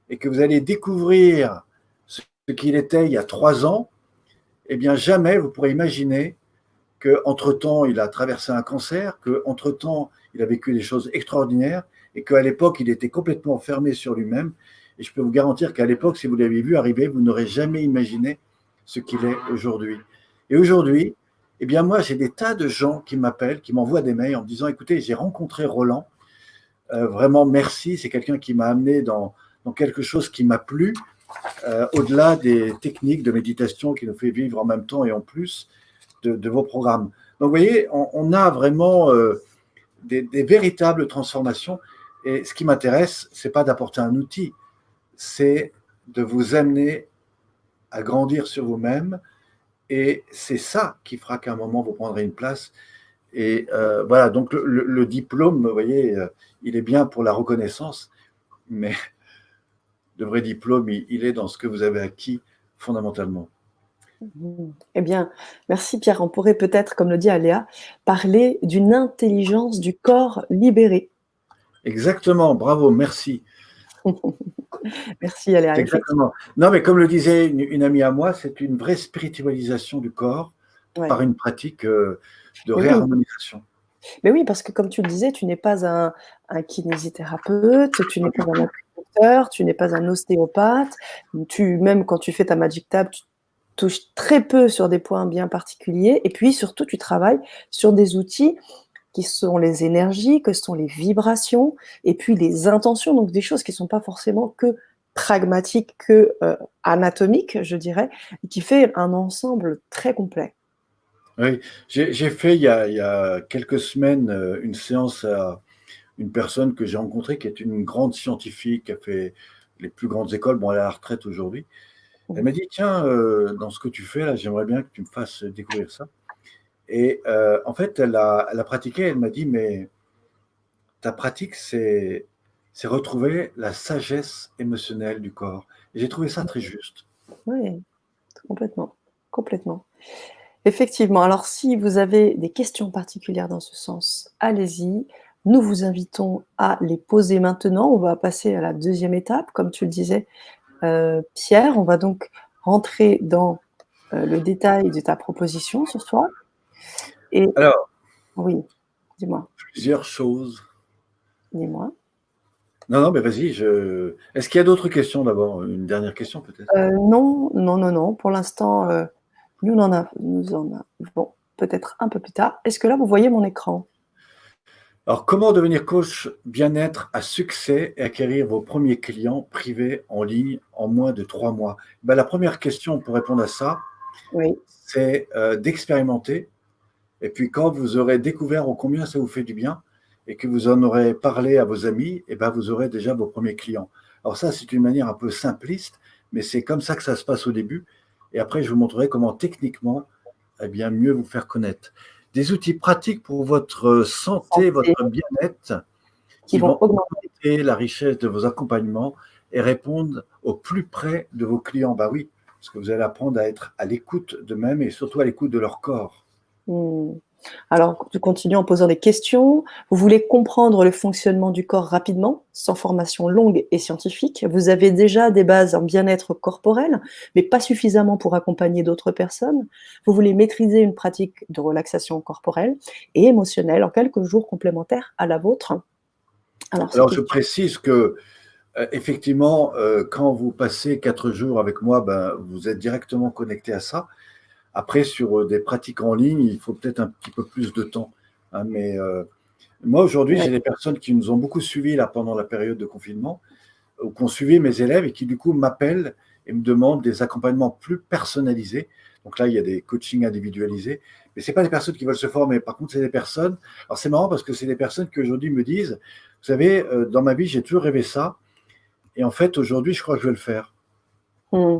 et que vous allez découvrir ce qu'il était il y a 3 ans, eh bien jamais vous pourrez imaginer qu'entre-temps, il a traversé un cancer, qu'entre-temps, il a vécu des choses extraordinaires et qu'à l'époque, il était complètement fermé sur lui-même. Et je peux vous garantir qu'à l'époque, si vous l'avez vu arriver, vous n'aurez jamais imaginé ce qu'il est aujourd'hui. Et aujourd'hui, eh bien moi, j'ai des tas de gens qui m'appellent, qui m'envoient des mails en me disant, écoutez, j'ai rencontré Roland, vraiment merci, c'est quelqu'un qui m'a amené dans quelque chose qui m'a plu, au-delà des techniques de méditation qui nous fait vivre en même temps et en plus de vos programmes. Donc, vous voyez, on a vraiment des véritables transformations. Et ce qui m'intéresse, c'est pas d'apporter un outil, c'est de vous amener à grandir sur vous-même. Et c'est ça qui fera qu'à un moment, vous prendrez une place. Et voilà, donc le diplôme, vous voyez, il est bien pour la reconnaissance, mais le vrai diplôme, il est dans ce que vous avez acquis fondamentalement. Eh bien, merci Pierre. On pourrait peut-être, comme le dit Aléa, parler d'une intelligence du corps libérée. Exactement, bravo, merci. Merci Aléa. Exactement. Non, mais comme le disait une amie à moi, c'est une vraie spiritualisation du corps Ouais. par une pratique de Mais oui. réharmonisation. Mais oui, parce que comme tu le disais, tu n'es pas un kinésithérapeute, tu n'es pas un acupuncteur, tu n'es pas un ostéopathe. Même quand tu fais ta Magic Tap, tu touches très peu sur des points bien particuliers. Et puis surtout, tu travailles sur des outils qui sont les énergies, que sont les vibrations, et puis les intentions, donc des choses qui ne sont pas forcément que pragmatiques, que anatomiques, je dirais, et qui fait un ensemble très complet. Oui, j'ai fait il y a quelques semaines une séance à une personne que j'ai rencontrée qui est une grande scientifique, qui a fait les plus grandes écoles. Bon, elle est à la retraite aujourd'hui. Elle m'a dit, tiens, dans ce que tu fais là, j'aimerais bien que tu me fasses découvrir ça. Et en fait, elle a pratiqué, elle m'a dit, mais ta pratique, c'est retrouver la sagesse émotionnelle du corps. Et j'ai trouvé ça très juste. Oui, complètement, complètement. Effectivement. Alors, si vous avez des questions particulières dans ce sens, allez-y. Nous vous invitons à les poser maintenant. On va passer à la deuxième étape, comme tu le disais, Pierre. On va donc rentrer dans le détail de ta proposition ce soir. Et Alors, oui, dis-moi, plusieurs choses. dis-moi. Non, non, mais vas-y. Est-ce qu'il y a d'autres questions d'abord? Une dernière question peut-être? Non, non, non, non. Pour l'instant, nous en avons peut-être un peu plus tard. Est-ce que là, vous voyez mon écran? Alors, comment devenir coach bien-être à succès et acquérir vos premiers clients privés en ligne en moins de 3 mois? Ben, la première question pour répondre à ça, Oui. c'est d'expérimenter. Et puis, quand vous aurez découvert combien ça vous fait du bien et que vous en aurez parlé à vos amis, et ben, vous aurez déjà vos premiers clients. Alors ça, c'est une manière un peu simpliste, mais c'est comme ça que ça se passe au début. Et après, je vous montrerai comment techniquement, eh bien, mieux vous faire connaître. Des outils pratiques pour votre santé, Santé, votre bien-être, qui qui vont vont augmenter. augmenter la richesse de vos accompagnements et répondre au plus près de vos clients. Bah oui, parce que vous allez apprendre à être à l'écoute d'eux-mêmes et surtout à l'écoute de leur corps. Mmh. Alors, tu continues en posant des questions. Vous voulez comprendre le fonctionnement du corps rapidement, sans formation longue et scientifique. Vous avez déjà des bases en bien-être corporel, mais pas suffisamment pour accompagner d'autres personnes. Vous voulez maîtriser une pratique de relaxation corporelle et émotionnelle en quelques jours complémentaires à la vôtre. Alors, ces Alors, je questions. précise que effectivement, quand vous passez 4 jours avec moi, ben, vous êtes directement connecté à ça. Après, sur des pratiques en ligne, il faut peut-être un petit peu plus de temps, hein, mais moi, aujourd'hui, Ouais. j'ai des personnes qui nous ont beaucoup suivis là, pendant la période de confinement, ou qui ont suivi mes élèves et qui, du coup, m'appellent et me demandent des accompagnements plus personnalisés. Donc là, il y a des coachings individualisés. Mais ce n'est pas des personnes qui veulent se former. Par contre, c'est des personnes. Alors, c'est marrant parce que c'est des personnes qui aujourd'hui me disent, vous savez, dans ma vie, j'ai toujours rêvé ça. Et en fait, aujourd'hui, je crois que je vais le faire. Mmh.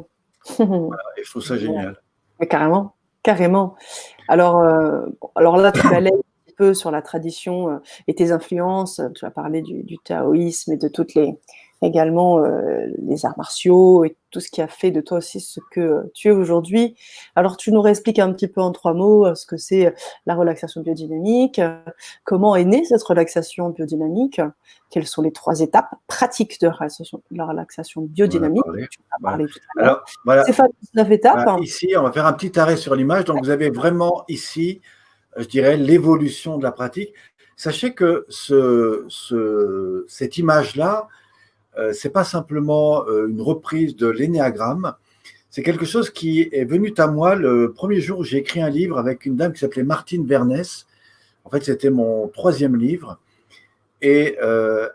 Et je trouve ça génial. Mais carrément, carrément. Alors là, tu balayes un petit peu sur la tradition et tes influences. Tu as parlé du taoïsme et de toutes également les arts martiaux et tout ce qui a fait de toi aussi ce que tu es aujourd'hui. Alors, tu nous réexpliques un petit peu en 3 mots ce que c'est la relaxation biodynamique, comment est née cette relaxation biodynamique, quelles sont les 3 étapes pratiques de la relaxation biodynamique. Tu en as Voilà. parlé tout à l'heure. Alors, voilà. Ces fameuses 9 étapes. Voilà, ici, on va faire un petit arrêt sur l'image. Donc, vous avez vraiment ici, je dirais, l'évolution de la pratique. Sachez que cette image-là, c'est pas simplement une reprise de l'énéagramme. C'est quelque chose qui est venu à moi le premier jour où j'ai écrit un livre avec une dame qui s'appelait Martine Vernès. En fait, c'était mon 3e livre. Et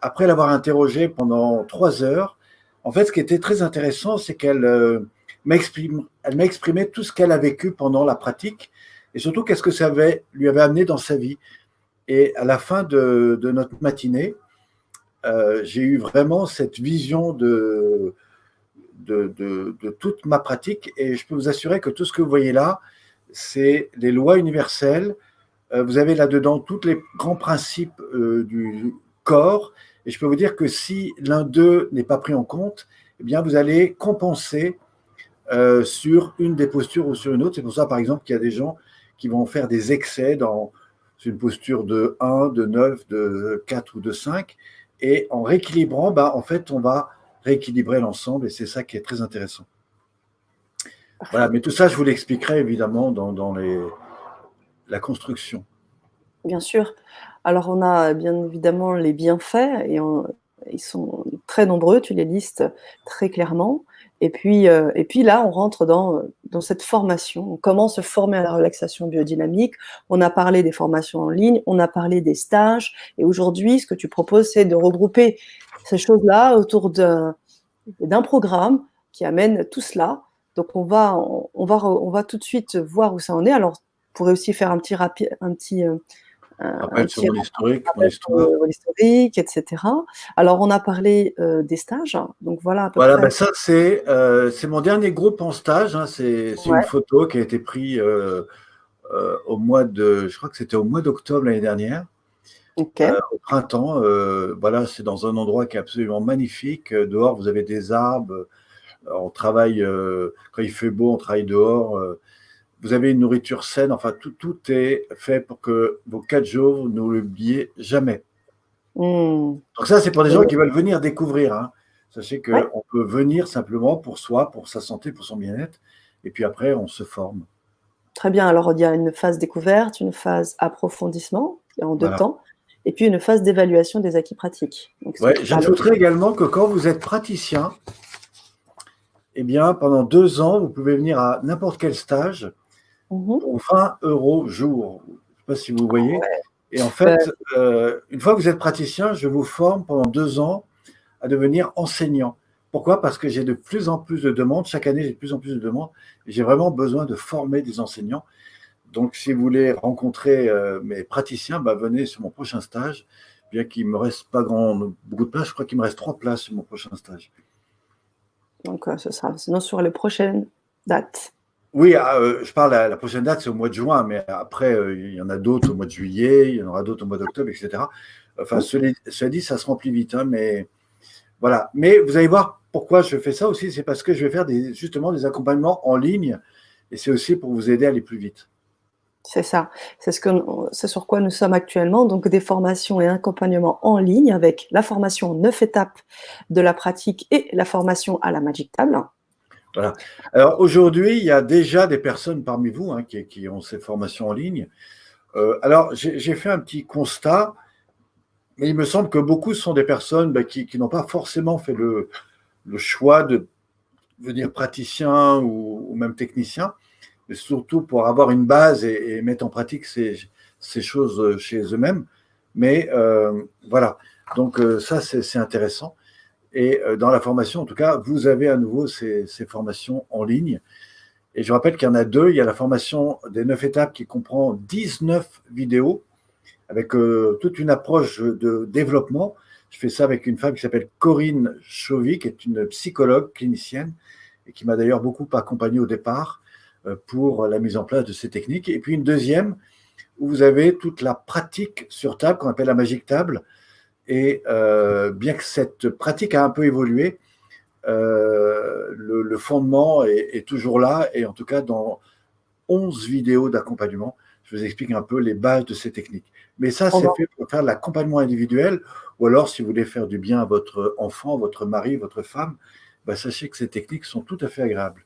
après l'avoir interrogée pendant 3 heures, en fait, ce qui était très intéressant, c'est qu'elle m'a exprimé tout ce qu'elle a vécu pendant la pratique et surtout qu'est-ce que ça lui avait amené dans sa vie. Et à la fin de notre matinée, j'ai eu vraiment cette vision de toute ma pratique et je peux vous assurer que tout ce que vous voyez là, c'est les lois universelles. Vous avez là-dedans tous les grands principes du corps et je peux vous dire que si l'un d'eux n'est pas pris en compte, eh bien vous allez compenser sur une des postures ou sur une autre. C'est pour ça, par exemple, qu'il y a des gens qui vont faire des excès dans une posture de 1, de 9, de 4 ou de 5. Et en rééquilibrant, en fait, on va rééquilibrer l'ensemble et c'est ça qui est très intéressant. Voilà, mais tout ça, je vous l'expliquerai évidemment dans la construction. Bien sûr. Alors, on a bien évidemment les bienfaits et ils sont très nombreux, tu les listes très clairement. Et puis là, on rentre dans cette formation. Comment se former à la relaxation biodynamique. On a parlé des formations en ligne, on a parlé des stages. Et aujourd'hui, ce que tu proposes, c'est de regrouper ces choses-là autour d'un programme qui amène tout cela. Donc, on va tout de suite voir où ça en est. Alors, on pourrait aussi faire un petit Rappel sur mon historique, mon histoire. L'historique, etc. Alors, on a parlé des stages. Donc, voilà à peu voilà, près. ça, c'est mon dernier groupe en stage. Hein, c'est une photo qui a été prise au mois de, je crois que c'était au mois d'octobre l'année dernière. Okay. Au printemps, voilà, c'est dans un endroit qui est absolument magnifique. Dehors, vous avez des arbres. On travaille, quand il fait beau, on travaille dehors. Vous avez une nourriture saine. Enfin, tout est fait pour que vos 4 jours, vous ne l'oubliez jamais. Mmh. Donc ça, c'est pour des gens qui veulent venir découvrir. Hein. Sachez qu'on Ouais. peut venir simplement pour soi, pour sa santé, pour son bien-être. Et puis après, on se forme. Très bien. Alors, il y a une phase découverte, une phase approfondissement, en 2 temps, et puis une phase d'évaluation des acquis pratiques. Ouais, j'ajouterais également que quand vous êtes praticien, eh bien, pendant 2 ans, vous pouvez venir à n'importe quel stage pour 20 € jour. Je ne sais pas si vous voyez. Et en fait, une fois que vous êtes praticien, je vous forme pendant 2 ans à devenir enseignant. Pourquoi? Parce que j'ai de plus en plus de demandes. Chaque année, j'ai de plus en plus de demandes. Et j'ai vraiment besoin de former des enseignants. Donc, si vous voulez rencontrer mes praticiens, venez sur mon prochain stage. Bien qu'il ne me reste pas beaucoup de places, je crois qu'il me reste 3 places sur mon prochain stage. Donc, ce sera sinon sur les prochaines dates. Oui, je parle la prochaine date, c'est au mois de juin, mais après, il y en a d'autres au mois de juillet, il y en aura d'autres au mois d'octobre, etc. Enfin, cela dit, ça se remplit vite, hein, mais voilà. Mais vous allez voir pourquoi je fais ça aussi, c'est parce que je vais faire justement des accompagnements en ligne, et c'est aussi pour vous aider à aller plus vite. C'est ça, c'est sur quoi nous sommes actuellement, donc des formations et accompagnements en ligne avec la formation en 9 étapes de la pratique et la formation à la Magic Table. Voilà. Alors aujourd'hui, il y a déjà des personnes parmi vous qui ont ces formations en ligne. Alors j'ai fait un petit constat, mais il me semble que beaucoup sont des personnes qui n'ont pas forcément fait le choix de devenir praticien ou même technicien, mais surtout pour avoir une base et mettre en pratique ces choses chez eux-mêmes. Mais voilà, donc ça c'est intéressant. Et dans la formation, en tout cas, vous avez à nouveau ces formations en ligne. Et je rappelle qu'il y en a deux. Il y a la formation des 9 étapes qui comprend 19 vidéos avec toute une approche de développement. Je fais ça avec une femme qui s'appelle Corinne Chauvy, qui est une psychologue clinicienne et qui m'a d'ailleurs beaucoup accompagné au départ pour la mise en place de ces techniques. Et puis une deuxième où vous avez toute la pratique sur table qu'on appelle la magique table. Et bien que cette pratique a un peu évolué, le fondement est toujours là. Et en tout cas, dans 11 vidéos d'accompagnement, je vous explique un peu les bases de ces techniques. Mais ça, On c'est va fait pour faire de l'accompagnement individuel, ou alors si vous voulez faire du bien à votre enfant, votre mari, votre femme, bah, sachez que ces techniques sont tout à fait agréables.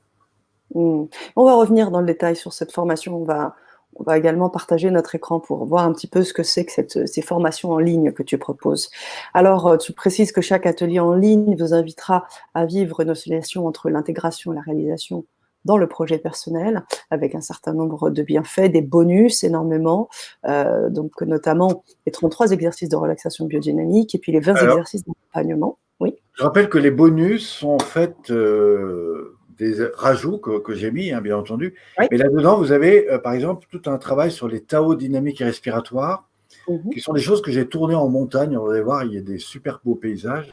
Mmh. On va revenir dans le détail sur cette formation. On va également partager notre écran pour voir un petit peu ce que c'est que ces formations en ligne que tu proposes. Alors, tu précises que chaque atelier en ligne vous invitera à vivre une oscillation entre l'intégration et la réalisation dans le projet personnel, avec un certain nombre de bienfaits, des bonus énormément, donc notamment les 33 exercices de relaxation biodynamique et puis les 20 Alors, exercices d'accompagnement. Oui. je rappelle que les bonus sont en fait des rajouts que j'ai mis, hein, bien entendu. Oui. Mais là-dedans, vous avez, par exemple, tout un travail sur les Tao dynamiques et respiratoires, Mmh. qui sont des choses que j'ai tournées en montagne. Vous allez voir, il y a des super beaux paysages.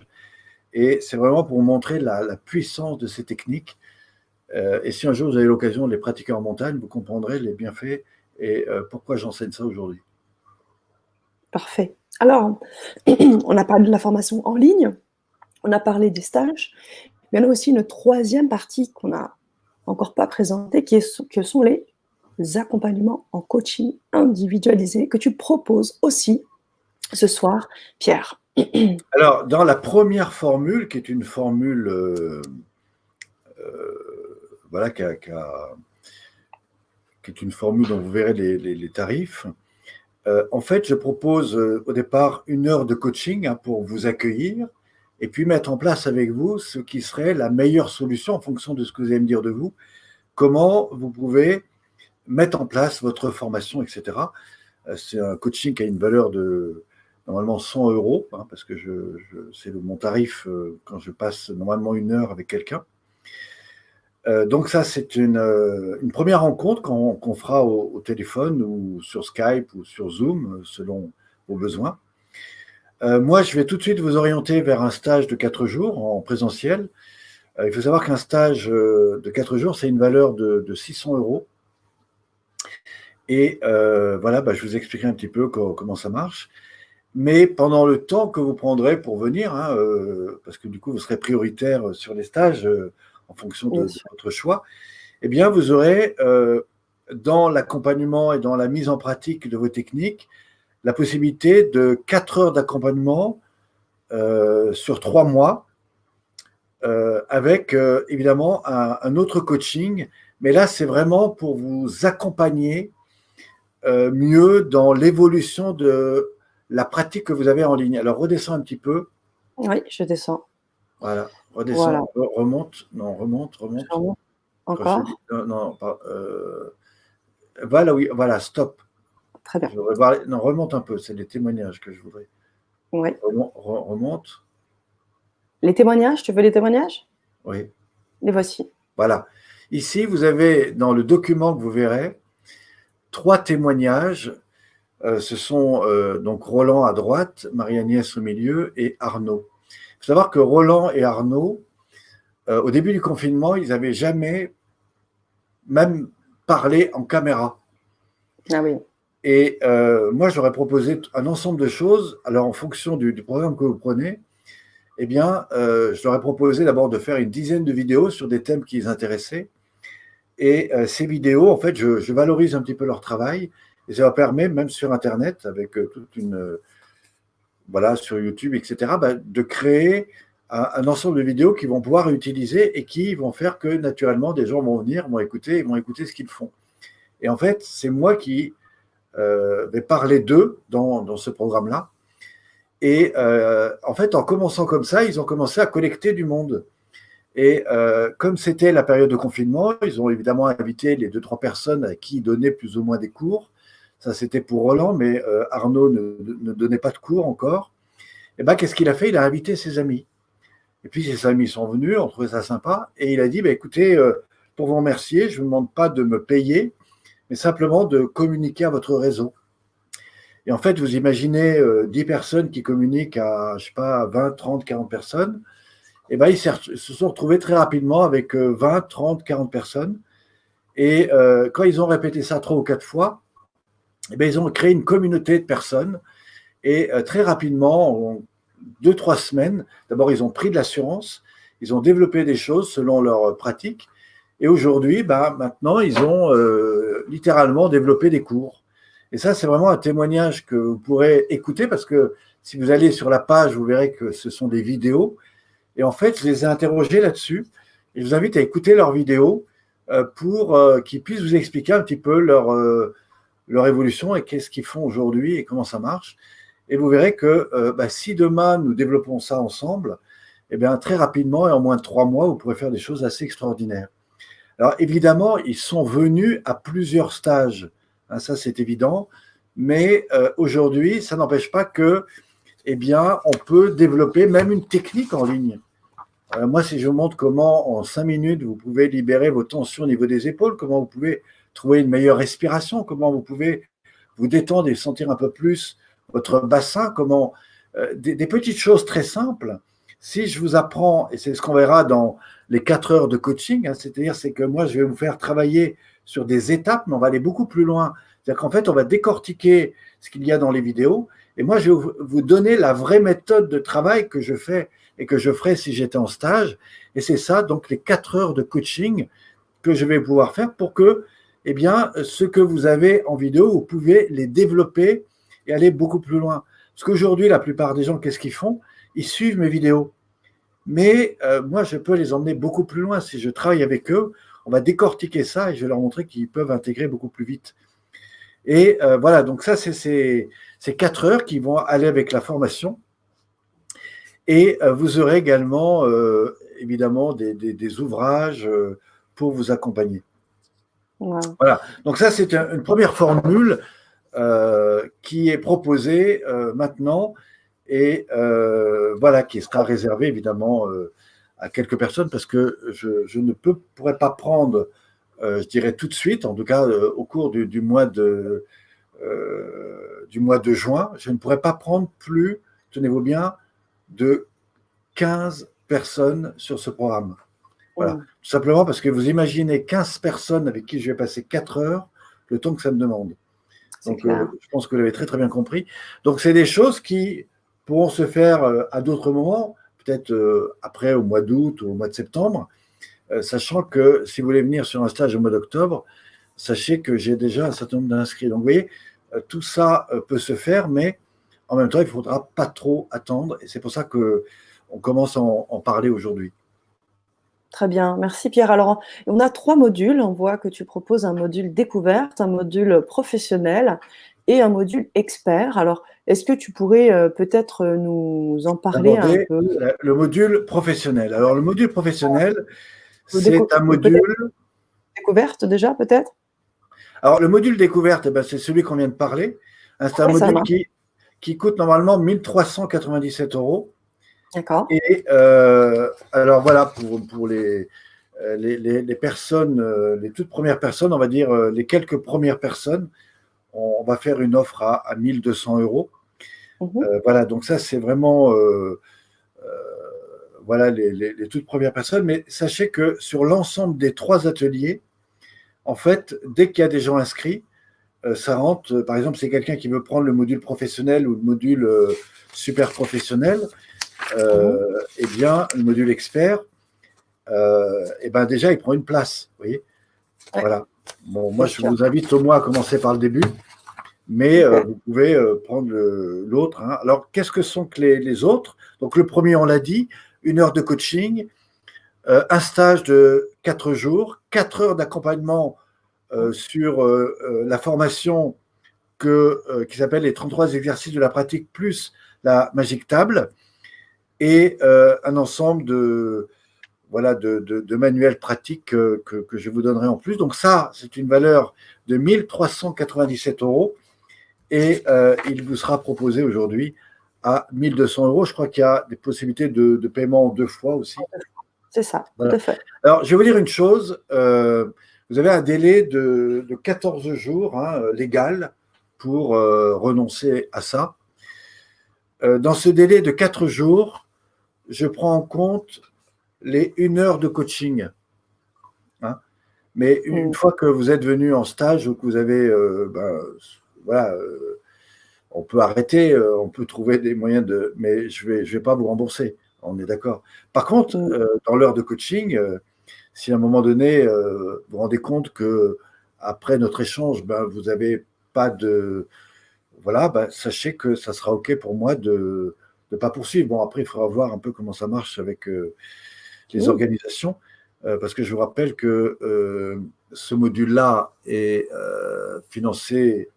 Et c'est vraiment pour montrer la puissance de ces techniques. Et si un jour vous avez l'occasion de les pratiquer en montagne, vous comprendrez les bienfaits et pourquoi j'enseigne ça aujourd'hui. Parfait. Alors, on a parlé de la formation en ligne, on a parlé des stages, mais il y en a aussi une troisième partie qu'on n'a encore pas présentée, que sont les accompagnements en coaching individualisé que tu proposes aussi ce soir, Pierre. Alors, dans la première formule, qui est une formule voilà, qui est une formule dont vous verrez les tarifs, en fait, je propose au départ 1 heure de coaching, hein, pour vous accueillir et puis mettre en place avec vous ce qui serait la meilleure solution en fonction de ce que vous allez me dire de vous, comment vous pouvez mettre en place votre formation, etc. C'est un coaching qui a une valeur de normalement 100 euros, hein, parce que c'est mon tarif quand je passe normalement 1 heure avec quelqu'un. Donc ça, c'est une première rencontre qu'on fera au téléphone ou sur Skype ou sur Zoom, selon vos besoins. Moi, je vais tout de suite vous orienter vers un stage de 4 jours en présentiel. Il faut savoir qu'un stage de 4 jours, c'est une valeur de 600 euros. Et voilà, bah, je vous expliquerai un petit peu comment ça marche. Mais pendant le temps que vous prendrez pour venir, hein, parce que du coup, vous serez prioritaire sur les stages en fonction Bien de sûr. votre choix, eh bien, vous aurez, dans l'accompagnement et dans la mise en pratique de vos techniques, la possibilité de 4 heures d'accompagnement sur 3 mois, avec évidemment un autre coaching. Mais là, c'est vraiment pour vous accompagner mieux dans l'évolution de la pratique que vous avez en ligne. Alors, redescends un petit peu. Oui, je descends. Voilà, Voilà. redescends, remonte, non, remonte, Je remonte. remonte Quand je te dis, encore. non, non, pas, voilà, oui, voilà, stop. Très bien. Je voudrais voir, non, remonte un peu, c'est les témoignages que je voudrais. Oui. Remonte, Les témoignages, tu veux les témoignages? oui, Les voici. voilà. Ici, vous avez dans le document que vous verrez 3 témoignages. Ce sont donc Roland à droite, Marie-Agnès au milieu et Arnaud. Il faut savoir que Roland et Arnaud, au début du confinement, ils n'avaient jamais même parlé en caméra. Ah oui. Et moi, je leur ai proposé un ensemble de choses. Alors, en fonction du programme que vous prenez, eh bien, je leur ai proposé d'abord de faire une dizaine de vidéos sur des thèmes qui les intéressaient. Et ces vidéos, en fait, je valorise un petit peu leur travail. Et ça leur permet, même sur Internet, avec toute une, voilà, sur YouTube, etc., bah, de créer un ensemble de vidéos qu'ils vont pouvoir utiliser et qui vont faire que, naturellement, des gens vont venir, vont écouter ce qu'ils font. Et en fait, c'est moi qui vais parler d'eux dans ce programme-là. Et en fait, en commençant comme ça, ils ont commencé à collecter du monde. Et comme c'était la période de confinement, ils ont évidemment invité les 2-3 personnes à qui ils donnaient plus ou moins des cours. Ça, c'était pour Roland, mais Arnaud ne donnait pas de cours encore. Et ben, qu'est-ce qu'il a fait? Il a invité ses amis. Et puis, ses amis sont venus, on trouvait ça sympa. Et il a dit, bah, écoutez, pour vous remercier. Je ne vous demande pas de me payer, mais simplement de communiquer à votre réseau. Et en fait, vous imaginez 10 personnes qui communiquent à, je sais pas, 20, 30, 40 personnes. Et ben, ils se sont retrouvés très rapidement avec 20, 30, 40 personnes. Et quand ils ont répété ça 3 ou 4 fois, eh ben, ils ont créé une communauté de personnes. Et très rapidement, en 2, 3 semaines, d'abord, ils ont pris de l'assurance, ils ont développé des choses selon leurs pratiques. Et aujourd'hui, ben, maintenant, ils ont littéralement développé des cours. Et ça, c'est vraiment un témoignage que vous pourrez écouter parce que si vous allez sur la page, vous verrez que ce sont des vidéos. Et en fait, je les ai interrogés là-dessus. Et je vous invite à écouter leurs vidéos pour qu'ils puissent vous expliquer un petit peu leur évolution et qu'est-ce qu'ils font aujourd'hui et comment ça marche. Et vous verrez que si demain nous développons ça ensemble, eh bien, très rapidement et en moins de 3 mois, vous pourrez faire des choses assez extraordinaires. Alors évidemment, ils sont venus à plusieurs stages, hein, ça c'est évident, mais aujourd'hui, ça n'empêche pas que, eh bien, on peut développer même une technique en ligne. Moi, si je vous montre comment en 5 minutes vous pouvez libérer vos tensions au niveau des épaules, comment vous pouvez trouver une meilleure respiration, comment vous pouvez vous détendre et sentir un peu plus votre bassin, comment des petites choses très simples. Si je vous apprends, et c'est ce qu'on verra dans les 4 heures de coaching, hein, c'est-à-dire c'est que moi je vais vous faire travailler sur des étapes, mais on va aller beaucoup plus loin. C'est-à-dire qu'en fait on va décortiquer ce qu'il y a dans les vidéos, et moi je vais vous donner la vraie méthode de travail que je fais et que je ferai si j'étais en stage. Et c'est ça, donc les 4 heures de coaching que je vais pouvoir faire pour que, eh bien, ce que vous avez en vidéo, vous pouvez les développer et aller beaucoup plus loin. Parce qu'aujourd'hui, la plupart des gens, qu'est-ce qu'ils font? Ils suivent mes vidéos. Mais moi, je peux les emmener beaucoup plus loin. Si je travaille avec eux, on va décortiquer ça et je vais leur montrer qu'ils peuvent intégrer beaucoup plus vite. Et voilà, donc ça, c'est ces 4 heures qui vont aller avec la formation. Et vous aurez également, évidemment, des ouvrages pour vous accompagner. Wow. Voilà, donc ça, c'est une première formule qui est proposée maintenant et voilà, qui sera réservée évidemment à quelques personnes parce que je ne pourrais pas prendre, je dirais tout de suite, en tout cas au cours du mois de juin, je ne pourrais pas prendre plus, tenez-vous bien, de 15 personnes sur ce programme. Voilà. Tout simplement parce que vous imaginez 15 personnes avec qui je vais passer 4 heures, le temps que ça me demande. Donc, je pense que vous l'avez très, très bien compris. Donc, c'est des choses qui pourront se faire à d'autres moments, peut-être après, au mois d'août ou au mois de septembre, sachant que si vous voulez venir sur un stage au mois d'octobre, sachez que j'ai déjà un certain nombre d'inscrits. Donc, vous voyez, tout ça peut se faire, mais en même temps, il ne faudra pas trop attendre. Et c'est pour ça qu'on commence à en parler aujourd'hui. Très bien, merci Pierre. Alors, on a 3 modules. On voit que tu proposes un module découverte, un module professionnel et un module expert. Alors, est-ce que tu pourrais peut-être nous en parler un peu? Le module professionnel. Alors, le module professionnel, c'est un module… Découverte déjà, peut-être? Alors, le module découverte, c'est celui qu'on vient de parler. C'est un module qui coûte normalement 1 397 €. D'accord. Et alors voilà, pour les personnes, les toutes premières personnes, on va dire les quelques premières personnes, on va faire une offre à 1 200 €. Voilà, donc ça c'est vraiment voilà, les toutes premières personnes. Mais sachez que sur l'ensemble des 3 ateliers, en fait, dès qu'il y a des gens inscrits, ça rentre. Par exemple, c'est quelqu'un qui veut prendre le module professionnel ou le module super professionnel. Eh bien, le module expert, eh ben déjà, il prend une place. Vous voyez, voilà. Bon, moi, je vous invite au moins à commencer par le début, mais vous pouvez prendre l'autre. Hein. Alors, qu'est-ce que sont que les autres? Donc, le premier, on l'a dit, 1 heure de coaching, un stage de 4 jours, 4 heures d'accompagnement sur la formation qui s'appelle les 33 exercices de la pratique plus la Magic Table. Et un ensemble de manuels pratiques que je vous donnerai en plus. Donc ça, c'est une valeur de 1 397 € et il vous sera proposé aujourd'hui à 1 200 €. Je crois qu'il y a des possibilités de paiement en 2 fois aussi. C'est ça, tout Voilà. à fait. Alors, je vais vous dire une chose. Vous avez un délai de 14 jours légal pour renoncer à ça. Dans ce délai de 4 jours, je prends en compte les 1 heure de coaching. Hein. Mais une fois que vous êtes venu en stage ou que vous avez, voilà, on peut arrêter, on peut trouver des moyens de, mais je vais pas vous rembourser. On est d'accord. Par contre, dans l'heure de coaching, si à un moment donné, vous vous rendez compte que après notre échange, vous n'avez pas de, voilà, sachez que ça sera OK pour moi de ne pas poursuivre. Bon, après, il faudra voir un peu comment ça marche avec les organisations, parce que je vous rappelle que ce module-là est financé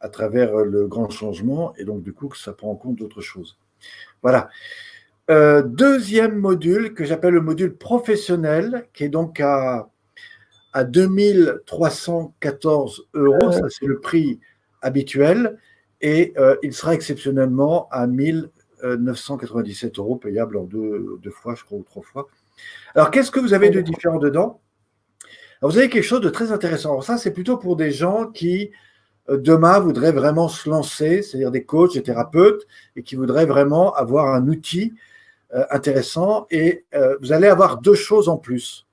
à travers le grand changement, et donc du coup, ça prend en compte d'autres choses. Voilà. Deuxième module que j'appelle le module professionnel, qui est donc à 2314 €, ça c'est le prix habituel, et il sera exceptionnellement à 1997 €, payable en deux fois, je crois, ou 3 fois. Alors, qu'est-ce que vous avez de différent dedans? Alors, vous avez quelque chose de très intéressant. Alors, ça, c'est plutôt pour des gens qui, demain, voudraient vraiment se lancer, c'est-à-dire des coachs, des thérapeutes, et qui voudraient vraiment avoir un outil intéressant. Et vous allez avoir 2 choses en plus.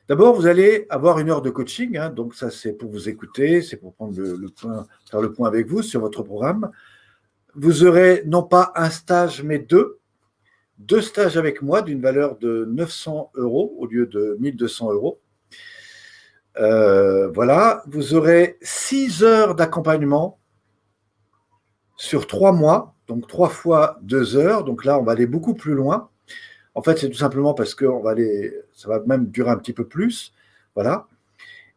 D'abord, vous allez avoir 1 heure de coaching, donc ça c'est pour vous écouter, c'est pour prendre faire le point avec vous sur votre programme. Vous aurez non pas un stage, mais deux stages avec moi d'une valeur de 900 € au lieu de 1200 €. Voilà, vous aurez 6 heures d'accompagnement sur 3 mois, donc 3 fois 2 heures, donc là on va aller beaucoup plus loin. En fait, c'est tout simplement parce que ça va même durer un petit peu plus. Voilà.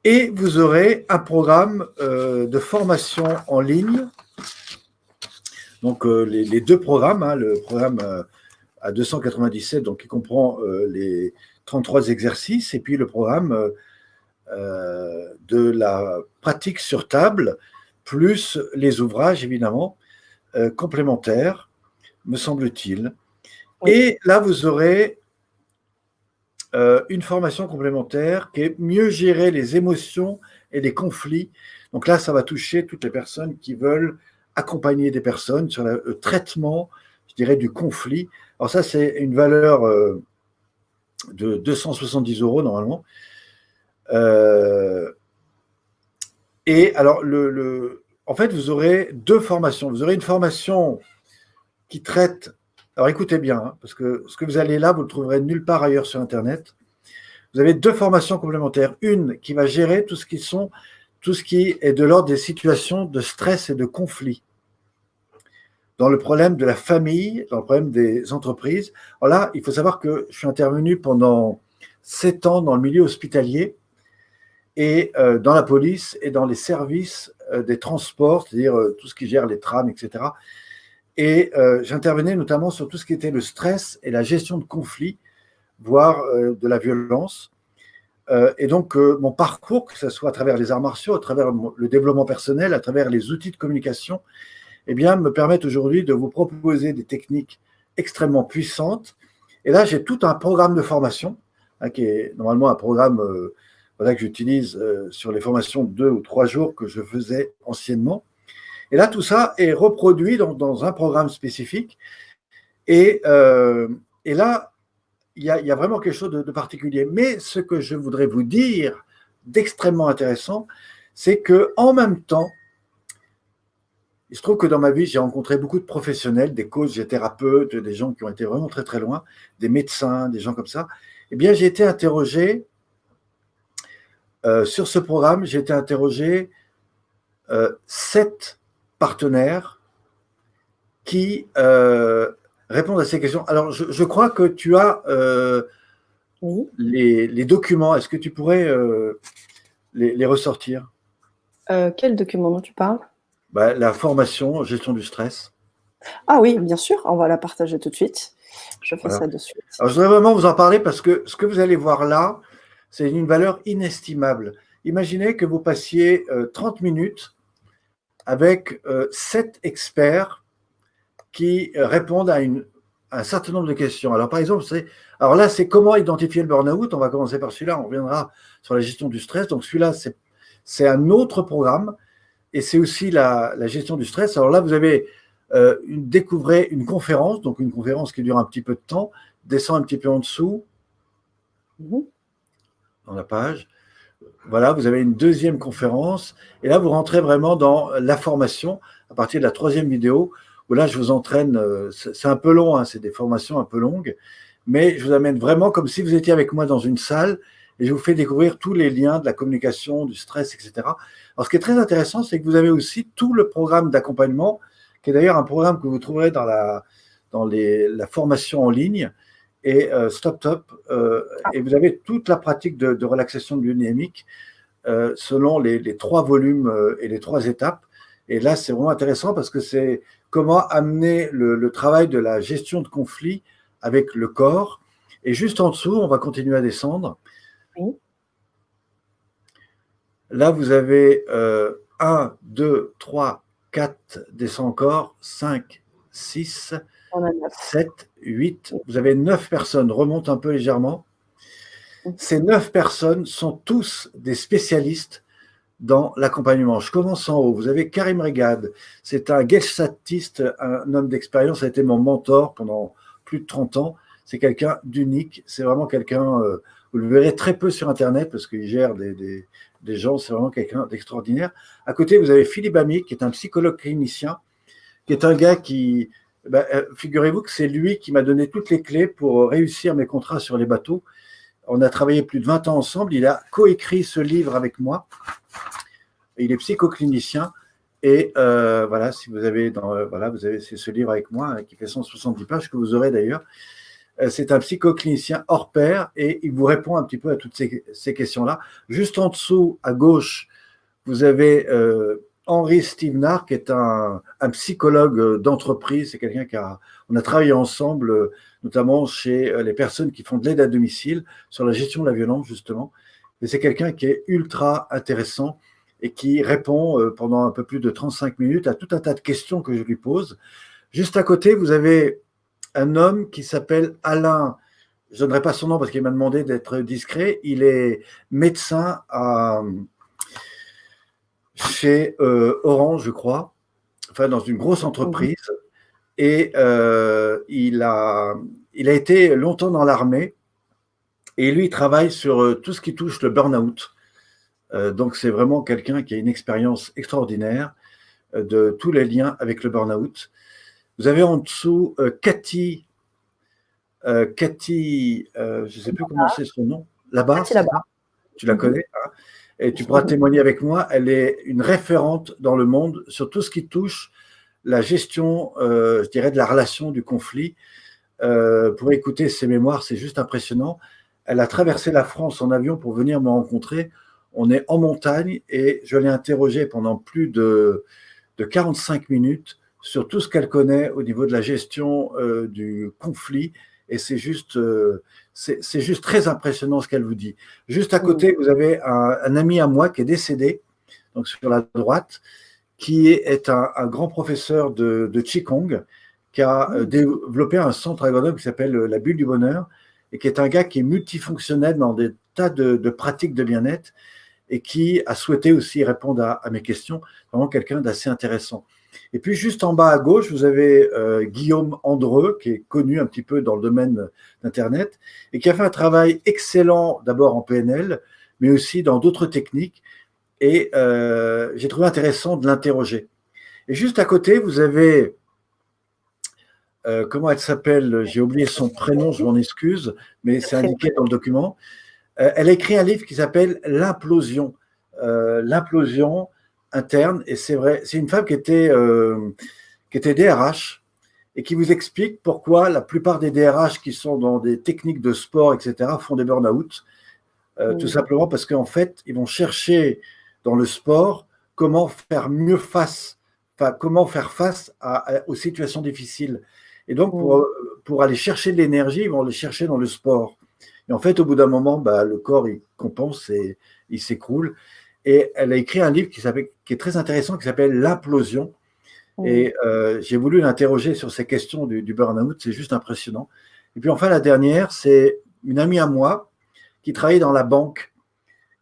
Et vous aurez un programme de formation en ligne. Donc, les 2 programmes, le programme à 297, donc qui comprend les 33 exercices, et puis le programme de la pratique sur table, plus les ouvrages, évidemment, complémentaires, me semble-t-il. Oui. Et là, vous aurez une formation complémentaire qui est mieux gérer les émotions et les conflits. Donc là, ça va toucher toutes les personnes qui veulent accompagner des personnes sur le traitement, je dirais, du conflit. Alors ça, c'est une valeur de 270 € normalement. Et alors, en fait, vous aurez 2 formations. Vous aurez une formation qui traite. Alors écoutez bien, parce que ce que vous allez là, vous le trouverez nulle part ailleurs sur Internet. Vous avez 2 formations complémentaires. Une qui va gérer tout ce qui est de l'ordre des situations de stress et de conflit. Dans le problème de la famille, dans le problème des entreprises. Alors là, il faut savoir que je suis intervenu pendant 7 ans dans le milieu hospitalier et dans la police et dans les services des transports, c'est-à-dire tout ce qui gère les trams, etc. Et j'intervenais notamment sur tout ce qui était le stress et la gestion de conflits, voire de la violence. Et donc, mon parcours, que ce soit à travers les arts martiaux, à travers le développement personnel, à travers les outils de communication, eh bien, me permettent aujourd'hui de vous proposer des techniques extrêmement puissantes. Et là, j'ai tout un programme de formation, qui est normalement un programme que j'utilise sur les formations de 2 ou 3 jours que je faisais anciennement. Et là, tout ça est reproduit dans un programme spécifique. Et là, il y a vraiment quelque chose de particulier. Mais ce que je voudrais vous dire d'extrêmement intéressant, c'est qu'en même temps, il se trouve que dans ma vie, j'ai rencontré beaucoup de professionnels, des coachs, des thérapeutes, des gens qui ont été vraiment très très loin, des médecins, des gens comme ça. Eh bien, j'ai été interrogé sur ce programme, j'ai été interrogé 7 partenaires qui répondent à ces questions. Alors, je crois que tu as oui. les documents. Est-ce que tu pourrais les ressortir? Quel document dont tu parles? La formation, gestion du stress. Ah oui, bien sûr, on va la partager tout de suite. Je fais ça de suite. Alors, je voudrais vraiment vous en parler parce que ce que vous allez voir là, c'est une valeur inestimable. Imaginez que vous passiez 30 minutes avec 7 experts qui répondent à une un certain nombre de questions. Alors, par exemple, alors là, c'est comment identifier le burn-out. On va commencer par celui-là, on reviendra sur la gestion du stress. Donc, celui-là, c'est un autre programme et c'est aussi la gestion du stress. Alors là, vous avez découvrez une conférence, donc une conférence qui dure un petit peu de temps, descend un petit peu en dessous, dans la page. Voilà, vous avez une deuxième conférence, et là, vous rentrez vraiment dans la formation, à partir de la troisième vidéo, où là, je vous entraîne, c'est un peu long, hein, c'est des formations un peu longues, mais je vous amène vraiment comme si vous étiez avec moi dans une salle, et je vous fais découvrir tous les liens de la communication, du stress, etc. Alors, ce qui est très intéressant, c'est que vous avez aussi tout le programme d'accompagnement, qui est d'ailleurs un programme que vous trouverez dans la formation en ligne, et Stop Top, et vous avez toute la pratique de relaxation biodynamique selon les 3 volumes et les 3 étapes. Et là, c'est vraiment intéressant parce que c'est comment amener le travail de la gestion de conflits avec le corps. Et juste en dessous, on va continuer à descendre. Oui. Là, vous avez 1, 2, 3, 4, descend encore, 5, 6, 7, 8. Vous avez 9 personnes, remonte un peu légèrement. Ces 9 personnes sont tous des spécialistes dans l'accompagnement. Je commence en haut. Vous avez Karim Regad. C'est un gestaltiste, un homme d'expérience. Ça a été mon mentor pendant plus de 30 ans. C'est quelqu'un d'unique. C'est vraiment quelqu'un, vous le verrez très peu sur Internet parce qu'il gère des gens. C'est vraiment quelqu'un d'extraordinaire. À côté, vous avez Philippe Ami, qui est un psychologue clinicien, qui est un gars qui, figurez-vous que c'est lui qui m'a donné toutes les clés pour réussir mes contrats sur les bateaux. On a travaillé plus de 20 ans ensemble. Il a coécrit ce livre avec moi. Il est psychoclinicien. Et voilà, si vous avez, vous avez ce livre avec moi hein, qui fait 170 pages, que vous aurez d'ailleurs. C'est un psychoclinicien hors pair et il vous répond un petit peu à toutes ces questions-là. Juste en dessous, à gauche, vous avez Henri Stevenard, qui est un psychologue d'entreprise. C'est quelqu'un on a travaillé ensemble, notamment chez les personnes qui font de l'aide à domicile, sur la gestion de la violence, justement. Et c'est quelqu'un qui est ultra intéressant et qui répond pendant un peu plus de 35 minutes à tout un tas de questions que je lui pose. Juste à côté, vous avez un homme qui s'appelle Alain. Je ne donnerai pas son nom parce qu'il m'a demandé d'être discret. Il est médecin chez Orange, je crois, enfin dans une grosse entreprise. Et il a été longtemps dans l'armée. Et lui, il travaille sur tout ce qui touche le burn-out. Donc, c'est vraiment quelqu'un qui a une expérience extraordinaire de tous les liens avec le burn-out. Vous avez en dessous Cathy, je ne sais plus comment c'est son nom, là-bas, tu la connais, hein, et tu pourras témoigner avec moi. Elle est une référente dans le monde sur tout ce qui touche la gestion, je dirais, de la relation, du conflit. Pour écouter ses mémoires, c'est juste impressionnant. Elle a traversé la France en avion pour venir me rencontrer. On est en montagne et je l'ai interrogée pendant plus de 45 minutes sur tout ce qu'elle connaît au niveau de la gestion du conflit. Et c'est juste très impressionnant ce qu'elle vous dit. Juste à côté, vous avez un ami à moi qui est décédé, donc sur la droite, qui est un grand professeur de Qigong, qui a développé un centre à Grenoble qui s'appelle la Bulle du Bonheur, et qui est un gars qui est multifonctionnel dans des tas de pratiques de bien-être, et qui a souhaité aussi répondre à mes questions. Vraiment quelqu'un d'assez intéressant. Et puis juste en bas à gauche, vous avez Guillaume Andreu, qui est connu un petit peu dans le domaine d'Internet, et qui a fait un travail excellent d'abord en PNL, mais aussi dans d'autres techniques. Et j'ai trouvé intéressant de l'interroger. Et juste à côté, vous avez, comment elle s'appelle? J'ai oublié son prénom, je m'en excuse, mais c'est indiqué dans le document. Elle a écrit un livre qui s'appelle L'implosion. L'implosion interne, et c'est vrai, c'est une femme qui était DRH et qui vous explique pourquoi la plupart des DRH qui sont dans des techniques de sport, etc., font des burn-out. Tout simplement parce qu'en fait, ils vont chercher dans le sport comment faire face aux situations difficiles. Et donc, pour aller chercher de l'énergie, ils vont les chercher dans le sport. Et en fait, au bout d'un moment, le corps, il compense et il s'écroule. Et elle a écrit un livre qui est très intéressant, qui s'appelle L'implosion. Mmh. Et j'ai voulu l'interroger sur ces questions du burn-out, c'est juste impressionnant. Et puis enfin, la dernière, c'est une amie à moi qui travaillait dans la banque,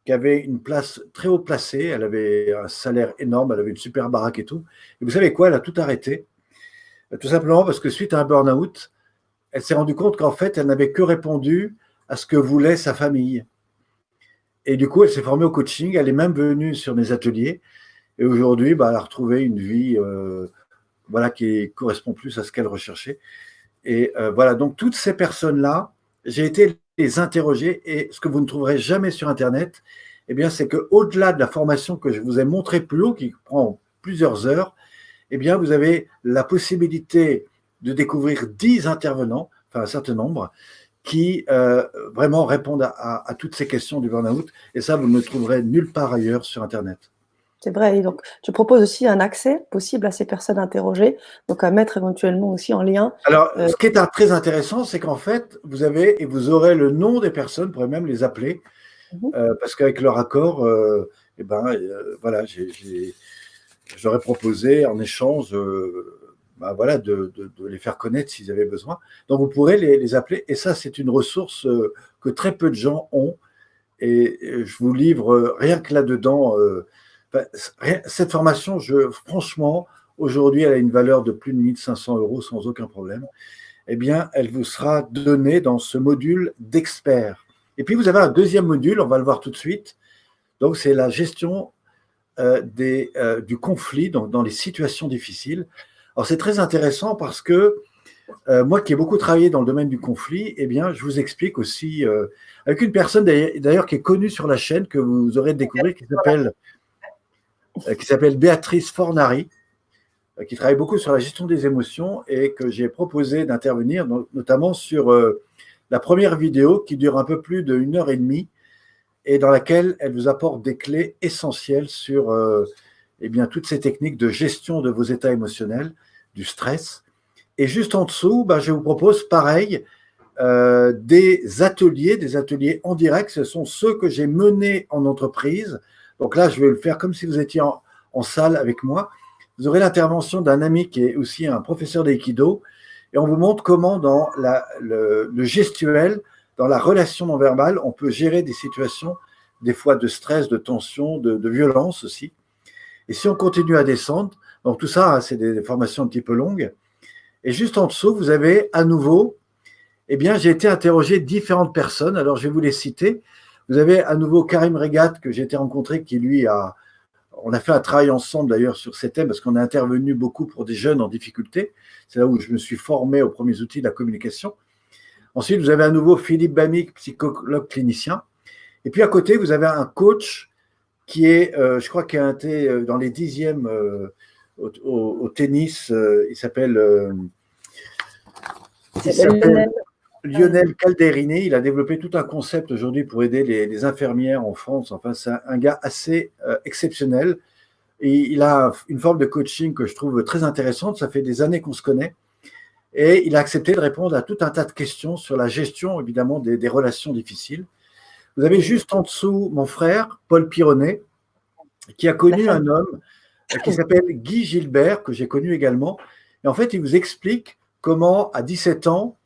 qui avait une place très haut placée, elle avait un salaire énorme, elle avait une super baraque et tout. Et vous savez quoi, elle a tout arrêté, tout simplement parce que suite à un burn-out, elle s'est rendue compte qu'en fait, elle n'avait que répondu à ce que voulait sa famille. Et du coup, elle s'est formée au coaching, elle est même venue sur mes ateliers. Et aujourd'hui, bah, elle a retrouvé une vie voilà, qui correspond plus à ce qu'elle recherchait. Et voilà, donc toutes ces personnes-là, j'ai été les interroger et ce que vous ne trouverez jamais sur Internet, eh bien, c'est qu'au-delà de la formation que je vous ai montrée plus haut, qui prend plusieurs heures, eh bien, vous avez la possibilité de découvrir 10 intervenants, enfin un certain nombre, qui vraiment répondent à toutes ces questions du burn-out. Et ça, vous ne le trouverez nulle part ailleurs sur Internet. C'est vrai et donc tu proposes aussi un accès possible à ces personnes interrogées, donc à mettre éventuellement aussi en lien, Alors, heu ce qui est très intéressant, c'est qu'en fait, vous avez et vous aurez le nom des personnes, vous pourrez même les appeler, mmh mh. parce qu'avec leur accord, eh ben, voilà, je leur ai proposé en échange bah, voilà, de les faire connaître s'ils avaient besoin. Donc, vous pourrez les appeler. Et ça, c'est une ressource que très peu de gens ont. Et je vous livre rien que là-dedans. Cette formation, franchement, aujourd'hui, elle a une valeur de plus de 1 500 € sans aucun problème. Eh bien, elle vous sera donnée dans ce module d'expert. Et puis, vous avez un deuxième module, on va le voir tout de suite. Donc, c'est la gestion du conflit dans les situations difficiles. Alors, c'est très intéressant parce que moi qui ai beaucoup travaillé dans le domaine du conflit, eh bien, je vous explique aussi, avec une personne d'ailleurs qui est connue sur la chaîne, que vous aurez découvert, qui s'appelle Béatrice Fornari, qui travaille beaucoup sur la gestion des émotions et que j'ai proposé d'intervenir, notamment sur la première vidéo qui dure un peu plus d'1 heure et demie et dans laquelle elle vous apporte des clés essentielles sur eh bien, toutes ces techniques de gestion de vos états émotionnels, du stress. Et juste en dessous, bah, je vous propose pareil, des ateliers en direct. Ce sont ceux que j'ai menés en entreprise. Donc là, je vais le faire comme si vous étiez en salle avec moi. Vous aurez l'intervention d'un ami qui est aussi un professeur d'aïkido et on vous montre comment dans le gestuel, dans la relation non verbale, on peut gérer des situations, des fois de stress, de tension, de violence aussi. Et si on continue à descendre, donc tout ça, hein, c'est des formations un petit peu longues. Et juste en dessous, vous avez à nouveau, eh bien, j'ai été interroger différentes personnes. Alors, je vais vous les citer. Vous avez à nouveau Karim Regat, que j'ai été rencontré, qui lui on a fait un travail ensemble d'ailleurs sur ces thèmes parce qu'on a intervenu beaucoup pour des jeunes en difficulté. C'est là où je me suis formé aux premiers outils de la communication. Ensuite, vous avez à nouveau Philippe Bamic, psychologue clinicien. Et puis à côté, vous avez un coach qui est, je crois, qui a été dans les 10e au tennis. Il s'appelle Lionel Calderini. Il a développé tout un concept aujourd'hui pour aider les infirmières en France. Enfin, c'est un gars assez exceptionnel. Et il a une forme de coaching que je trouve très intéressante. Ça fait des années qu'on se connaît. Et il a accepté de répondre à tout un tas de questions sur la gestion, évidemment, des relations difficiles. Vous avez juste en dessous mon frère, Paul Pironnet, qui a connu un homme qui s'appelle Guy Gilbert, que j'ai connu également. Et en fait, il vous explique comment, à 17 ans,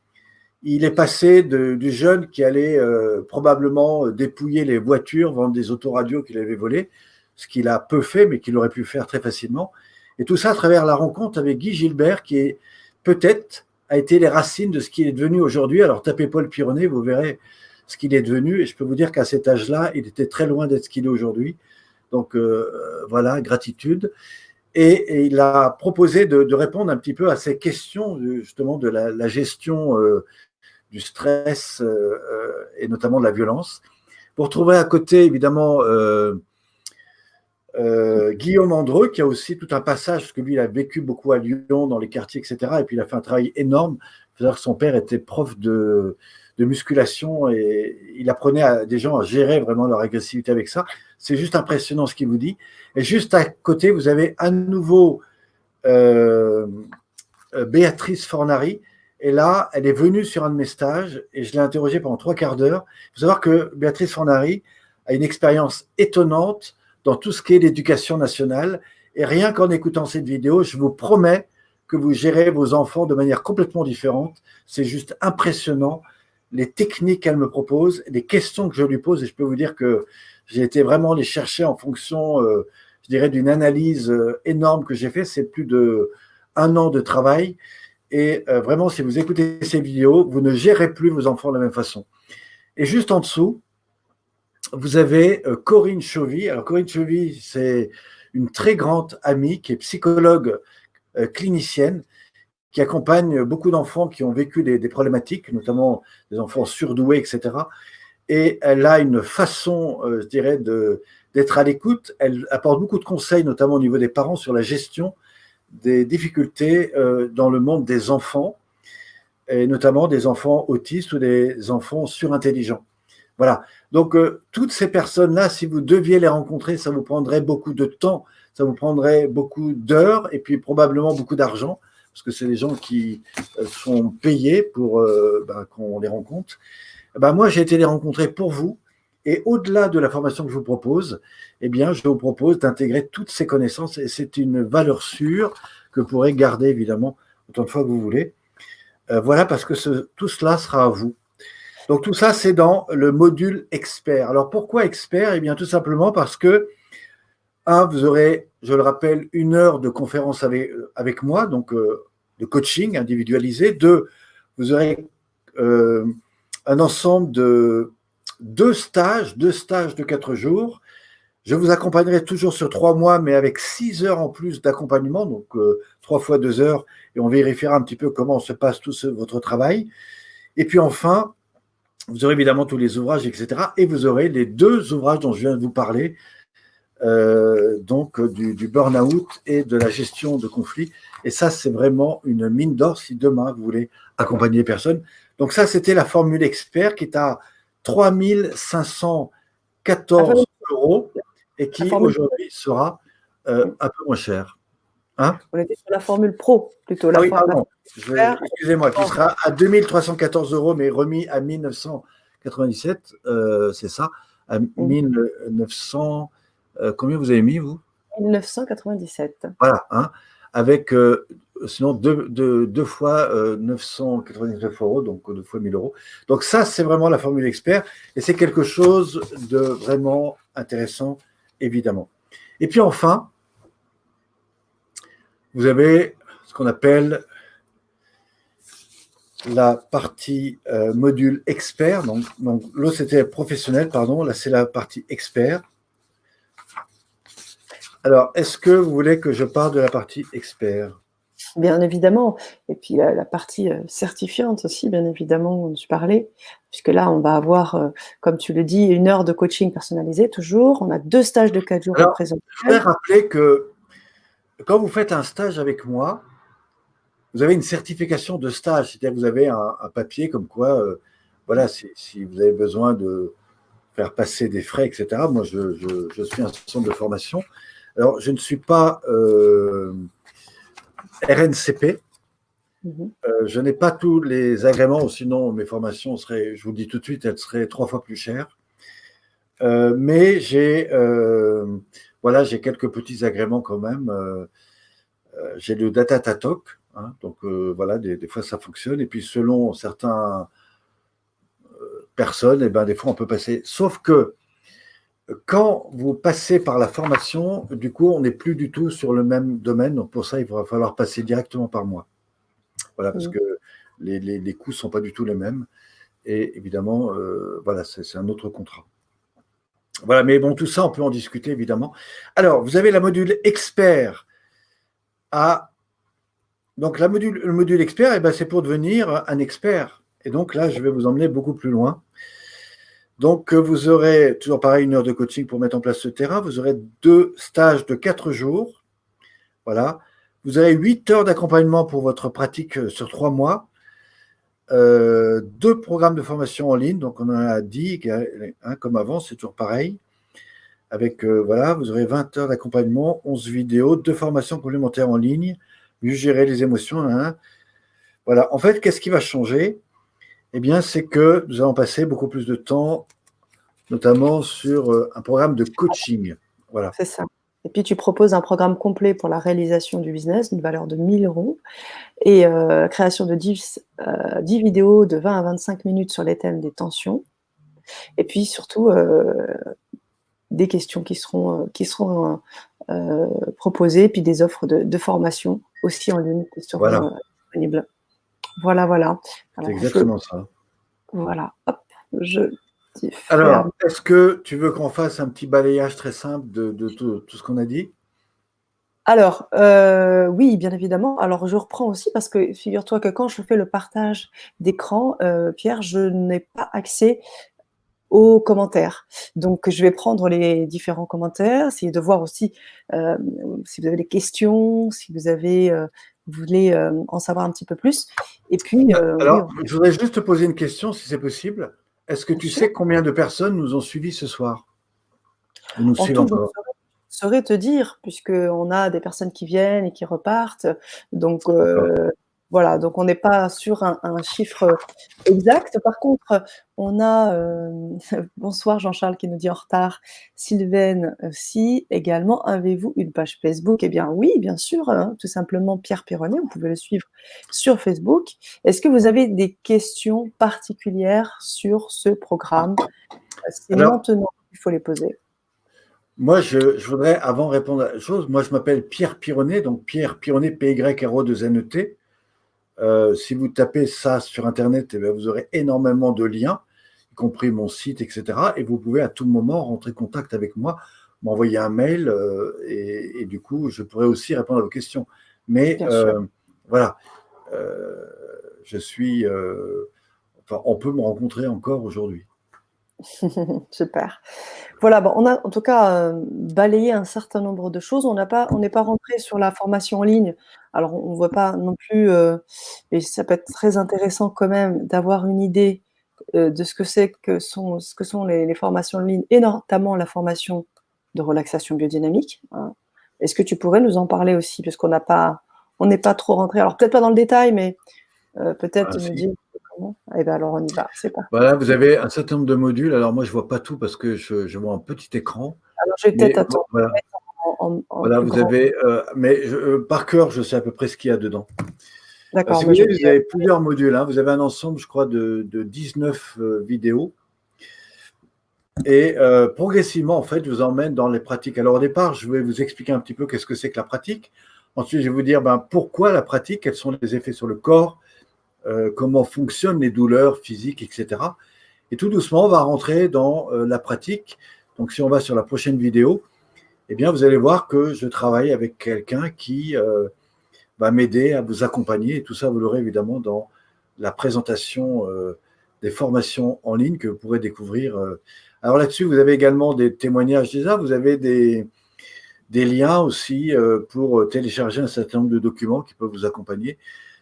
il est passé du jeune qui allait probablement dépouiller les voitures, vendre des autoradios qu'il avait volées, ce qu'il a peu fait, mais qu'il aurait pu faire très facilement. Et tout ça à travers la rencontre avec Guy Gilbert, qui est peut-être a été les racines de ce qu'il est devenu aujourd'hui. Alors tapez Paul Pironnet, vous verrez ce qu'il est devenu. Et je peux vous dire qu'à cet âge-là, il était très loin d'être ce qu'il est aujourd'hui. Donc voilà, gratitude. Et il a proposé de répondre un petit peu à ces questions justement de la gestion du stress et notamment de la violence. Vous retrouverez à côté évidemment Guillaume Andreu, qui a aussi tout un passage, parce que lui, il a vécu beaucoup à Lyon, dans les quartiers, etc. Et puis, il a fait un travail énorme. C'est-à-dire que son père était prof de musculation et il apprenait à des gens à gérer vraiment leur agressivité avec ça. C'est juste impressionnant ce qu'il vous dit. Et juste à côté, vous avez à nouveau Béatrice Fornari. Et là, elle est venue sur un de mes stages et je l'ai interrogée pendant 3/4 d'heure. Il faut savoir que Béatrice Fornari a une expérience étonnante dans tout ce qui est l'éducation nationale Et rien qu'en écoutant cette vidéo, je vous promets que vous gérez vos enfants de manière complètement différente. C'est juste impressionnant, les techniques qu'elle me propose, les questions que je lui pose, et je peux vous dire que j'ai été vraiment les chercher en fonction, je dirais, d'une analyse énorme que j'ai fait. C'est plus d'1 an de travail. Et vraiment, si vous écoutez ces vidéos, vous ne gérez plus vos enfants de la même façon. Et juste en dessous, vous avez Corinne Chauvy. Alors, Corinne Chauvy, c'est une très grande amie qui est psychologue clinicienne, qui accompagne beaucoup d'enfants qui ont vécu des problématiques, notamment des enfants surdoués, etc. Et elle a une façon, je dirais, d'être à l'écoute. Elle apporte beaucoup de conseils, notamment au niveau des parents, sur la gestion des difficultés dans le monde des enfants, et notamment des enfants autistes ou des enfants surintelligents. Voilà. Donc, toutes ces personnes-là, si vous deviez les rencontrer, ça vous prendrait beaucoup de temps, ça vous prendrait beaucoup d'heures et puis probablement beaucoup d'argent, parce que c'est des gens qui sont payés pour qu'on les rencontre. Moi, j'ai été les rencontrer pour vous. Et au-delà de la formation que je vous propose, eh bien, je vous propose d'intégrer toutes ces connaissances et c'est une valeur sûre que vous pourrez garder évidemment autant de fois que vous voulez. Voilà, parce que tout cela sera à vous. Donc tout ça, c'est dans le module expert. Alors pourquoi expert? Eh bien, tout simplement parce que, vous aurez, je le rappelle, 1 heure de conférence avec moi, donc de coaching individualisé. 2, vous aurez un ensemble de 2 stages de 4 jours. Je vous accompagnerai toujours sur 3 mois, mais avec 6 heures en plus d'accompagnement, donc 3 fois 2 heures, et on vérifiera un petit peu comment se passe tout votre travail. Et puis enfin, vous aurez évidemment tous les ouvrages, etc. Et vous aurez les 2 ouvrages dont je viens de vous parler, donc du burn-out et de la gestion de conflits. Et ça, c'est vraiment une mine d'or si demain vous voulez accompagner les personnes. Donc ça, c'était la formule expert qui est à 3 514 € et qui aujourd'hui sera un peu moins cher. Hein? On était sur la formule pro plutôt. Oui, pardon. Excusez-moi, qui sera à 2 314 €, mais remis à 1 997, c'est ça, à 1900. Combien vous avez mis, vous? 1997. Voilà, hein, avec sinon deux fois 999 €, donc 2 fois 1 000 €. Donc ça, c'est vraiment la formule expert et c'est quelque chose de vraiment intéressant, évidemment. Et puis enfin, vous avez ce qu'on appelle la partie module expert. Donc là, c'était professionnel, pardon. Là, c'est la partie expert. Alors, est-ce que vous voulez que je parle de la partie expert? Bien évidemment. Et puis la partie certifiante aussi, bien évidemment, dont tu parlais, puisque là, on va avoir, comme tu le dis, 1 heure de coaching personnalisé, toujours. On a 2 stages de 4 jours en présentiel. Je voudrais rappeler que quand vous faites un stage avec moi, vous avez une certification de stage, c'est-à-dire que vous avez un papier comme quoi, voilà, si vous avez besoin de faire passer des frais, etc. Moi, je suis un centre de formation. Alors, je ne suis pas RNCP. Je n'ai pas tous les agréments, sinon mes formations seraient, je vous le dis tout de suite, elles seraient 3 fois plus chères. Mais voilà, j'ai quelques petits agréments quand même. J'ai le Datatatok, hein, donc voilà, des fois ça fonctionne. Et puis selon certaines personnes, eh ben, des fois on peut passer. Sauf que quand vous passez par la formation, du coup, on n'est plus du tout sur le même domaine. Donc pour ça, il va falloir passer directement par moi. Voilà, parce que les coûts ne sont pas du tout les mêmes. Et évidemment, voilà, c'est un autre contrat. Voilà, mais bon, tout ça, on peut en discuter, évidemment. Alors, vous avez la module expert. Donc, le module expert, eh ben, c'est pour devenir un expert. Et donc là, je vais vous emmener beaucoup plus loin. Donc, vous aurez, toujours pareil, 1 heure de coaching pour mettre en place ce terrain. Vous aurez 2 stages de 4 jours. Voilà. Vous aurez 8 heures d'accompagnement pour votre pratique sur 3 mois. 2 programmes de formation en ligne. Donc, on en a 10, hein, comme avant, c'est toujours pareil. Avec, voilà, vous aurez 20 heures d'accompagnement, 11 vidéos, 2 formations complémentaires en ligne, mieux gérer les émotions. Hein. Voilà. En fait, qu'est-ce qui va changer? Eh bien, c'est que nous allons passer beaucoup plus de temps, notamment sur un programme de coaching. Voilà. C'est ça. Et puis tu proposes un programme complet pour la réalisation du business d'une valeur de 1 000 € et la création de 10 vidéos de 20 à 25 minutes sur les thèmes des tensions et puis surtout, des questions qui seront proposées, puis des offres de formation aussi en ligne qui seront, Voilà, disponibles. Voilà, voilà. c'est Alors exactement ça. voilà, hop, je diffère. Alors, est-ce que tu veux qu'on fasse un petit balayage très simple de tout ce qu'on a dit? Alors, oui, bien évidemment. Alors, je reprends aussi parce que figure-toi que quand je fais le partage d'écran, Pierre, je n'ai pas accès aux commentaires. Donc je vais prendre les différents commentaires, essayer de voir aussi, si vous avez des questions, si vous voulez, en savoir un petit peu plus et puis, oui, Alors, je voudrais juste te poser une question, si c'est possible. Est-ce que bien tu sûr. sais combien de personnes nous ont suivis ce soir ou nous En suivent tout, je ne encore? saurais te dire puisqu'on a des personnes qui viennent et qui repartent. Donc, D'accord. voilà, donc on n'est pas sur un chiffre exact. Par contre, on a, bonsoir Jean-Charles qui nous dit: «En retard». Sylvaine aussi également: «Avez-vous une page Facebook?» Eh bien oui, bien sûr, hein, tout simplement Pierre Pironnet, vous pouvez le suivre sur Facebook. Est-ce que vous avez des questions particulières sur ce programme? C'est Alors, maintenant qu'il faut les poser. moi, je voudrais, avant de répondre à la chose, moi, je m'appelle Pierre Pironnet, donc Pierre Pironnet, Pyro2NET. Si vous tapez ça sur Internet, eh bien, vous aurez énormément de liens, y compris mon site, etc. Et vous pouvez à tout moment rentrer en contact avec moi, m'envoyer un mail, et du coup, je pourrai aussi répondre à vos questions. Mais Bien sûr. voilà, euh, je suis, enfin, on peut me rencontrer encore aujourd'hui. Super. Voilà, bon, on a en tout cas, balayé un certain nombre de choses. On n'est pas rentré sur la formation en ligne. Alors on voit pas non plus, et ça peut être très intéressant quand même d'avoir une idée, de ce que sont les formations en ligne et notamment la formation de relaxation biodynamique, hein. Est-ce que tu pourrais nous en parler aussi? Parce on n'est pas trop rentré, alors peut-être pas dans le détail, mais, peut-être Ah, nous si. dire comment? Eh ben, alors on y va, c'est parti. Voilà, vous avez un certain nombre de modules. Alors moi, je vois pas tout parce que je vois un petit écran, Alors je vais mais peut-être attendre, voilà, mettre en voilà, plus vous grand. avez, mais par cœur, je sais à peu près ce qu'il y a dedans. D'accord, Si vous bah, je voulez, vais vous avez plusieurs modules, hein. Vous avez un ensemble, je crois, de 19 vidéos. Et progressivement, en fait, je vous emmène dans les pratiques. Alors au départ, je vais vous expliquer un petit peu qu'est-ce que c'est que la pratique. Ensuite, je vais vous dire pourquoi la pratique, quels sont les effets sur le corps, comment fonctionnent les douleurs physiques, etc. Et tout doucement, on va rentrer dans la pratique. Donc si on va sur la prochaine vidéo, eh bien, vous allez voir que je travaille avec quelqu'un qui va m'aider à vous accompagner. Et tout ça, vous l'aurez évidemment dans la présentation des formations en ligne que vous pourrez découvrir. Alors là-dessus, vous avez également des témoignages déjà, vous avez des liens aussi pour télécharger un certain nombre de documents qui peuvent vous accompagner.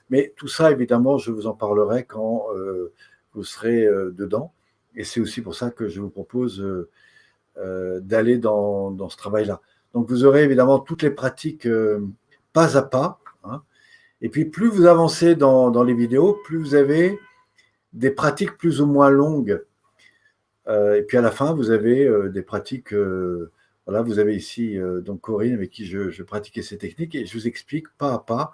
Mais tout ça, évidemment, je vous en parlerai quand vous serez dedans. Et c'est aussi pour ça que je vous propose d'aller dans ce travail-là. Donc, vous aurez évidemment toutes les pratiques pas à pas, hein. Et puis, plus vous avancez dans les vidéos, plus vous avez des pratiques plus ou moins longues. Et puis, à la fin, vous avez des pratiques. Voilà, vous avez ici donc Corinne avec qui je pratiquais ces techniques et je vous explique pas à pas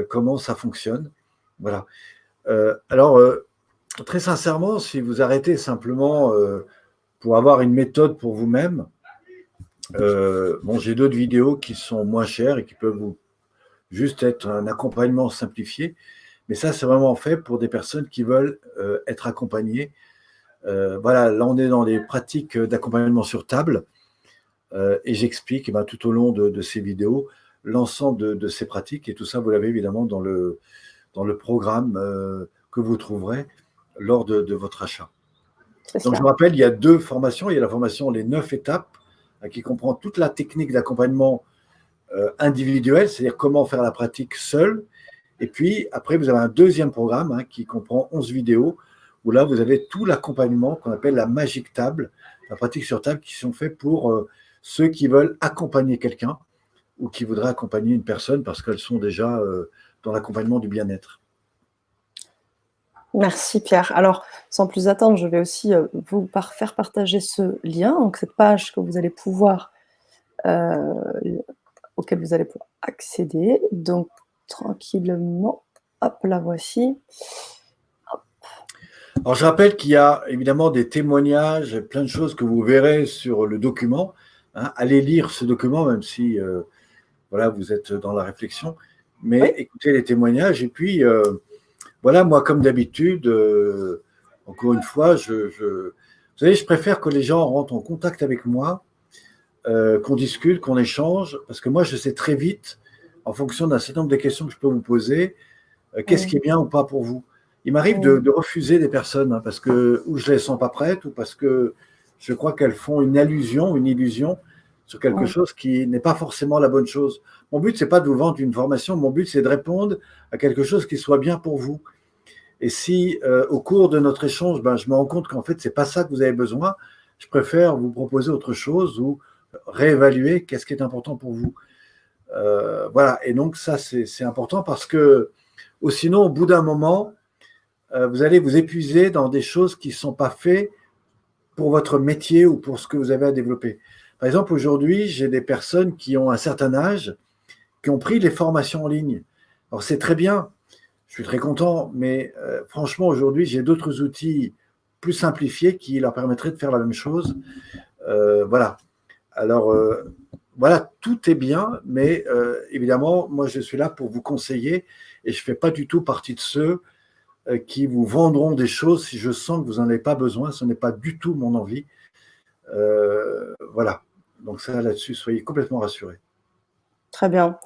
comment ça fonctionne. Voilà. Alors, très sincèrement, si vous arrêtez simplement pour avoir une méthode pour vous-même, bon, j'ai d'autres vidéos qui sont moins chères et qui peuvent vous juste être un accompagnement simplifié. Mais ça, c'est vraiment fait pour des personnes qui veulent être accompagnées. Voilà, là, on est dans les pratiques d'accompagnement sur table et j'explique tout au long de ces vidéos l'ensemble de ces pratiques et tout ça, vous l'avez évidemment dans le programme que vous trouverez lors de votre achat. c'est Donc, je cela. vous rappelle, il y a deux formations. Il y a la formation Les 9 étapes qui comprend toute la technique d'accompagnement individuel, c'est-à-dire comment faire la pratique seul. Et puis, après, vous avez un deuxième programme qui comprend 11 vidéos, où là, vous avez tout l'accompagnement qu'on appelle la magique table, la pratique sur table, qui sont faits pour ceux qui veulent accompagner quelqu'un ou qui voudraient accompagner une personne parce qu'elles sont déjà dans l'accompagnement du bien-être. Merci Pierre. Alors, sans plus attendre, je vais aussi, faire partager ce lien, donc cette page que vous allez pouvoir, auquel vous allez pouvoir accéder. Donc, tranquillement, hop, la voici. Alors, je rappelle qu'il y a évidemment des témoignages, plein de choses que vous verrez sur le document. Hein. Allez lire ce document, même si voilà, vous êtes dans la réflexion, mais Oui, écoutez les témoignages. Et puis, voilà, moi, comme d'habitude, encore une fois, vous savez, je préfère que les gens rentrent en contact avec moi, qu'on discute, qu'on échange, parce que moi, je sais très vite, en fonction d'un certain nombre de questions que je peux vous poser, qu'est-ce qui mmh, est bien ou pas pour vous. Il m'arrive mmh, de refuser des personnes, hein, parce que ou je les sens pas prêtes, ou parce que je crois qu'elles font une allusion, une illusion sur quelque mmh, chose qui n'est pas forcément la bonne chose. Mon but, c'est pas de vous vendre une formation, mon but, c'est de répondre à quelque chose qui soit bien pour vous. Et si au cours de notre échange, ben, je me rends compte qu'en fait, c'est pas ça que vous avez besoin, je préfère vous proposer autre chose ou réévaluer qu'est-ce qui est important pour vous. Voilà, et donc ça, c'est important parce que, ou sinon, au bout d'un moment, vous allez vous épuiser dans des choses qui ne sont pas faites pour votre métier ou pour ce que vous avez à développer. Par exemple, aujourd'hui, j'ai des personnes qui ont un certain âge, qui ont pris les formations en ligne. Alors, c'est très bien, je suis très content, mais franchement, aujourd'hui, j'ai d'autres outils plus simplifiés qui leur permettraient de faire la même chose. Voilà. Alors, voilà, tout est bien, mais évidemment, moi, je suis là pour vous conseiller et je ne fais pas du tout partie de ceux qui vous vendront des choses si je sens que vous n'en avez pas besoin. Ce n'est pas du tout mon envie. Voilà. Donc ça, là-dessus, soyez complètement rassurés. très bien.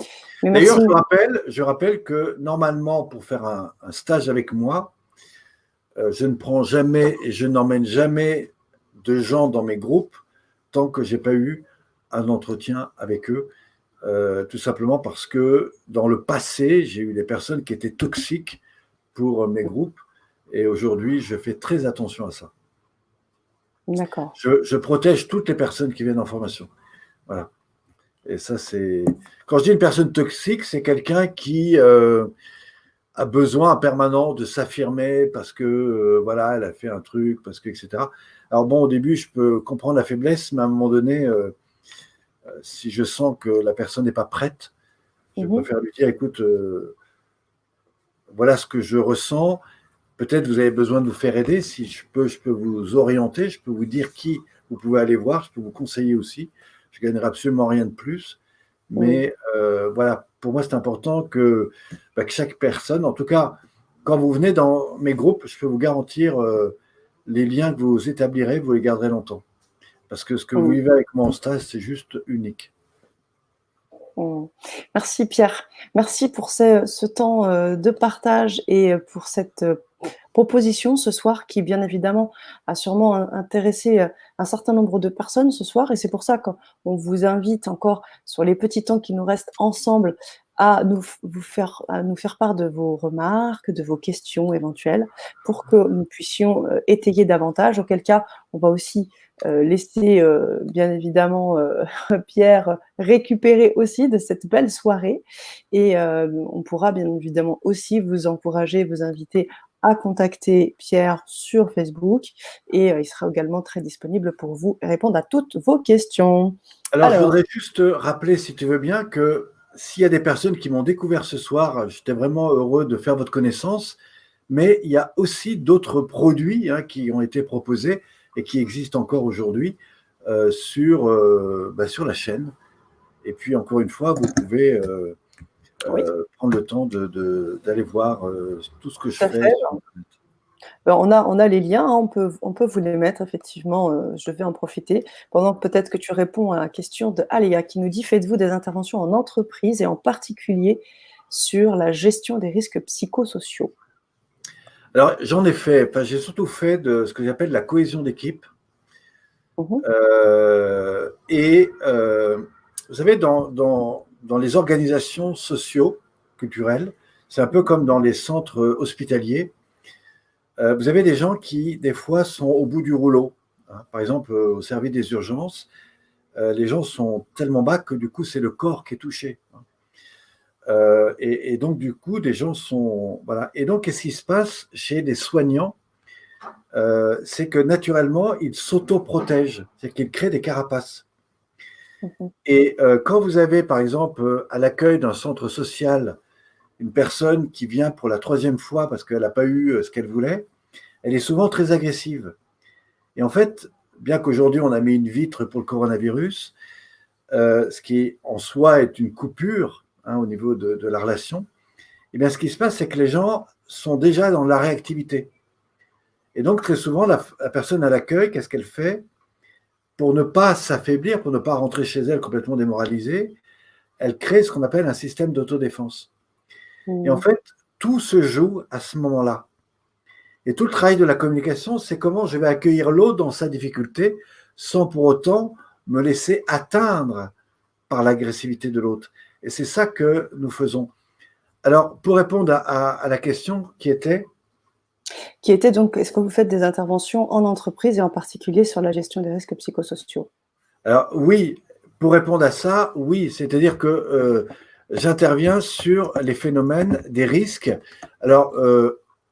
Mais D'ailleurs, merci. je rappelle que normalement, pour faire un stage avec moi, je ne prends jamais et je n'emmène jamais de gens dans mes groupes tant que je n'ai pas eu un entretien avec eux. Tout simplement parce que dans le passé, j'ai eu des personnes qui étaient toxiques pour mes groupes et aujourd'hui, je fais très attention à ça. D'accord. Je protège toutes les personnes qui viennent en formation. Voilà. Et ça, c'est. Quand je dis une personne toxique, c'est quelqu'un qui a besoin en permanent de s'affirmer parce que voilà, elle a fait un truc, parce que etc. Alors bon, au début, je peux comprendre la faiblesse, mais à un moment donné, si je sens que la personne n'est pas prête, je Mmh. préfère lui dire, écoute, voilà ce que je ressens. Peut-être vous avez besoin de vous faire aider. Si je peux vous orienter, je peux vous dire qui vous pouvez aller voir, je peux vous conseiller aussi. Je ne gagnerai absolument rien de plus. Oui. Mais voilà, pour moi, c'est important bah, que chaque personne, en tout cas, quand vous venez dans mes groupes, je peux vous garantir les liens que vous établirez, vous les garderez longtemps. Parce que ce que vous Mmh. vivez avec moi en stage, c'est juste unique. Mmh. Merci Pierre. Merci pour ce temps, de partage et pour cette, proposition ce soir qui, bien évidemment, a sûrement intéressé, un certain nombre de personnes ce soir et c'est pour ça qu'on vous invite encore sur les petits temps qui nous restent ensemble à nous faire part de vos remarques, de vos questions éventuelles pour que nous puissions, étayer davantage. Auquel cas, on va aussi, laisser, bien évidemment, Pierre récupérer aussi de cette belle soirée et on pourra bien évidemment aussi vous encourager, vous inviter à contacter Pierre sur Facebook et il sera également très disponible pour vous répondre à toutes vos questions. Alors, je Alors voudrais juste rappeler, si tu veux bien, que s'il y a des personnes qui m'ont découvert ce soir, j'étais vraiment heureux de faire votre connaissance, mais il y a aussi d'autres produits hein, qui ont été proposés et qui existent encore aujourd'hui bah, sur la chaîne. Et puis, encore une fois, vous pouvez oui, prendre le temps d'aller voir tout ce que je tout à fais fait. sur Internet. On a les liens, hein, on peut vous les mettre effectivement, je vais en profiter. Pendant que peut-être que tu réponds à la question de Aléa qui nous dit: «Faites-vous des interventions en entreprise et en particulier sur la gestion des risques psychosociaux?» Alors, j'en ai fait, enfin, j'ai surtout fait de ce que j'appelle la cohésion d'équipe. Mmh. Vous savez, dans les organisations socio-culturelles, c'est un peu comme dans les centres hospitaliers, vous avez des gens qui, des fois, sont au bout du rouleau. Hein. Par exemple, au service des urgences, les gens sont tellement bas que du coup, c'est le corps qui est touché. Hein. Et donc, du coup, des gens sont. Voilà. Et donc, qu'est-ce qui se passe chez les soignants? C'est que naturellement, ils s'autoprotègent, c'est qu'ils créent des carapaces. Mmh. Et quand vous avez, par exemple, à l'accueil d'un centre social, une personne qui vient pour la troisième fois parce qu'elle n'a pas eu ce qu'elle voulait, elle est souvent très agressive. Et en fait, bien qu'aujourd'hui on a mis une vitre pour le coronavirus, ce qui en soi est une coupure hein, au niveau de la relation, et bien ce qui se passe, c'est que les gens sont déjà dans la réactivité. Et donc très souvent, la personne à l'accueil, qu'est-ce qu'elle fait? Pour ne pas s'affaiblir, pour ne pas rentrer chez elle complètement démoralisée, elle crée ce qu'on appelle un système d'autodéfense. Et en Mmh. fait, tout se joue à ce moment-là. Et tout le travail de la communication, c'est comment je vais accueillir l'autre dans sa difficulté sans pour autant me laisser atteindre par l'agressivité de l'autre. Et c'est ça que nous faisons. Alors, pour répondre à la question qui était, Qui était donc, est-ce que vous faites des interventions en entreprise et en particulier sur la gestion des risques psychosociaux? alors oui, pour répondre à ça, oui, c'est-à-dire que j'interviens sur les phénomènes des risques. Alors,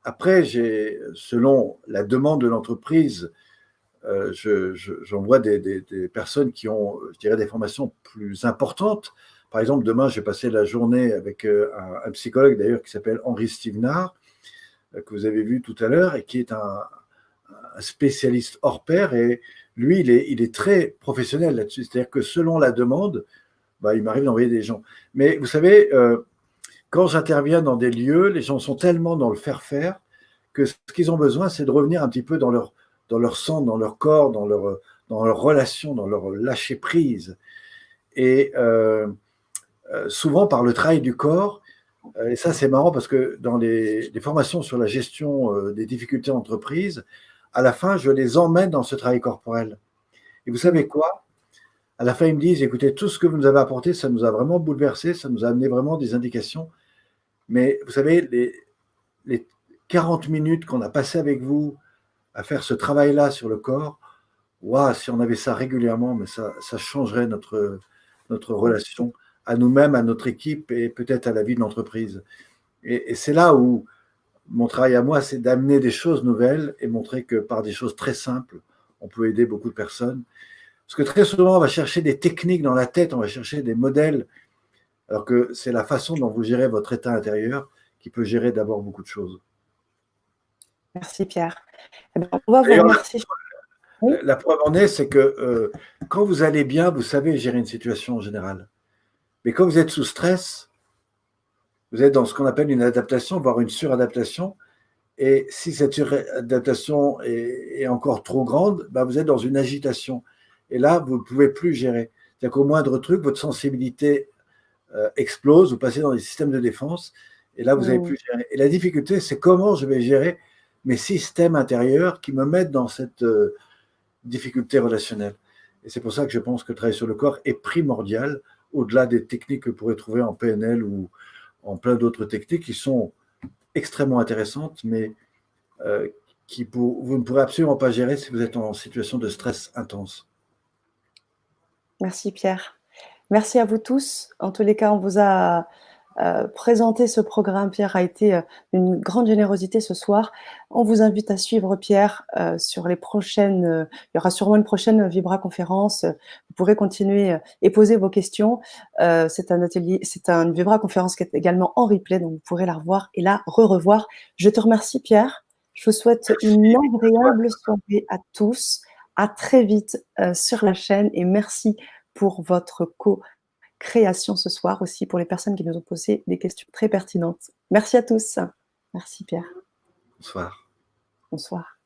après, selon la demande de l'entreprise, j'envoie des personnes qui ont, je dirais, des formations plus importantes. Par exemple, demain, j'ai passé la journée avec un psychologue d'ailleurs qui s'appelle Henri Stevenard, que vous avez vu tout à l'heure, et qui est un spécialiste hors pair. Et lui, il est très professionnel là-dessus. C'est-à-dire que selon la demande, bah, il m'arrive d'envoyer des gens. Mais vous savez, quand j'interviens dans des lieux, les gens sont tellement dans le faire-faire que ce qu'ils ont besoin, c'est de revenir un petit peu dans leur sang, dans leur corps, dans leur relation, dans leur lâcher-prise. Et souvent, par le travail du corps, et ça c'est marrant parce que dans les formations sur la gestion des difficultés d'entreprise, à la fin, je les emmène dans ce travail corporel. Et vous Mmh. savez quoi? À la fin, ils me disent, écoutez, tout ce que vous nous avez apporté, ça nous a vraiment bouleversé, ça nous a amené vraiment des indications. Mais vous savez, les 40 minutes qu'on a passées avec vous à faire ce travail-là sur le corps, waouh, si on avait ça régulièrement, mais ça changerait notre Mmh. relation à nous-mêmes, à notre équipe et peut-être à la vie de l'entreprise. Et c'est là où mon travail à moi, c'est d'amener des choses nouvelles et montrer que par des choses très simples, on peut aider beaucoup de personnes. Parce que très souvent, on va chercher des techniques dans la tête, on va chercher des modèles, alors que c'est la façon dont vous gérez votre état intérieur qui peut gérer d'abord beaucoup de choses. Merci Pierre. Eh bien, on va vous D'ailleurs, remercier. Oui? la preuve en est, c'est que quand vous allez bien, vous savez gérer une situation en général. Mais quand vous êtes sous stress, vous êtes dans ce qu'on appelle une adaptation, voire une suradaptation. Et si cette suradaptation est encore trop grande, bah vous êtes dans une agitation. Et là, vous ne pouvez plus gérer. C'est-à-dire qu'au moindre truc, votre sensibilité explose, vous passez dans des systèmes de défense, et là, vous n'avez Mmh. plus géré. Et la difficulté, c'est comment je vais gérer mes systèmes intérieurs qui me mettent dans cette difficulté relationnelle. Et c'est pour ça que je pense que le travail sur le corps est primordial, au-delà des techniques que vous pourrez trouver en PNL ou en plein d'autres techniques qui sont extrêmement intéressantes, mais euh, vous ne pourrez absolument pas gérer si vous êtes en situation de stress intense. Merci Pierre. Merci à vous tous. En tous les cas, on vous a présenté ce programme. Pierre a été d'une grande générosité ce soir. On vous invite à suivre Pierre sur les prochaines. Il y aura sûrement une prochaine Vibra conférence. Vous pourrez continuer et poser vos questions. C'est un atelier, c'est une Vibra conférence qui est également en replay, donc vous pourrez la revoir et la re-revoir. Je te remercie Pierre. Je vous souhaite une agréable soirée à tous. À très vite sur la chaîne et merci pour votre co-création ce soir aussi pour les personnes qui nous ont posé des questions très pertinentes. Merci à tous. Merci Pierre. Bonsoir. Bonsoir.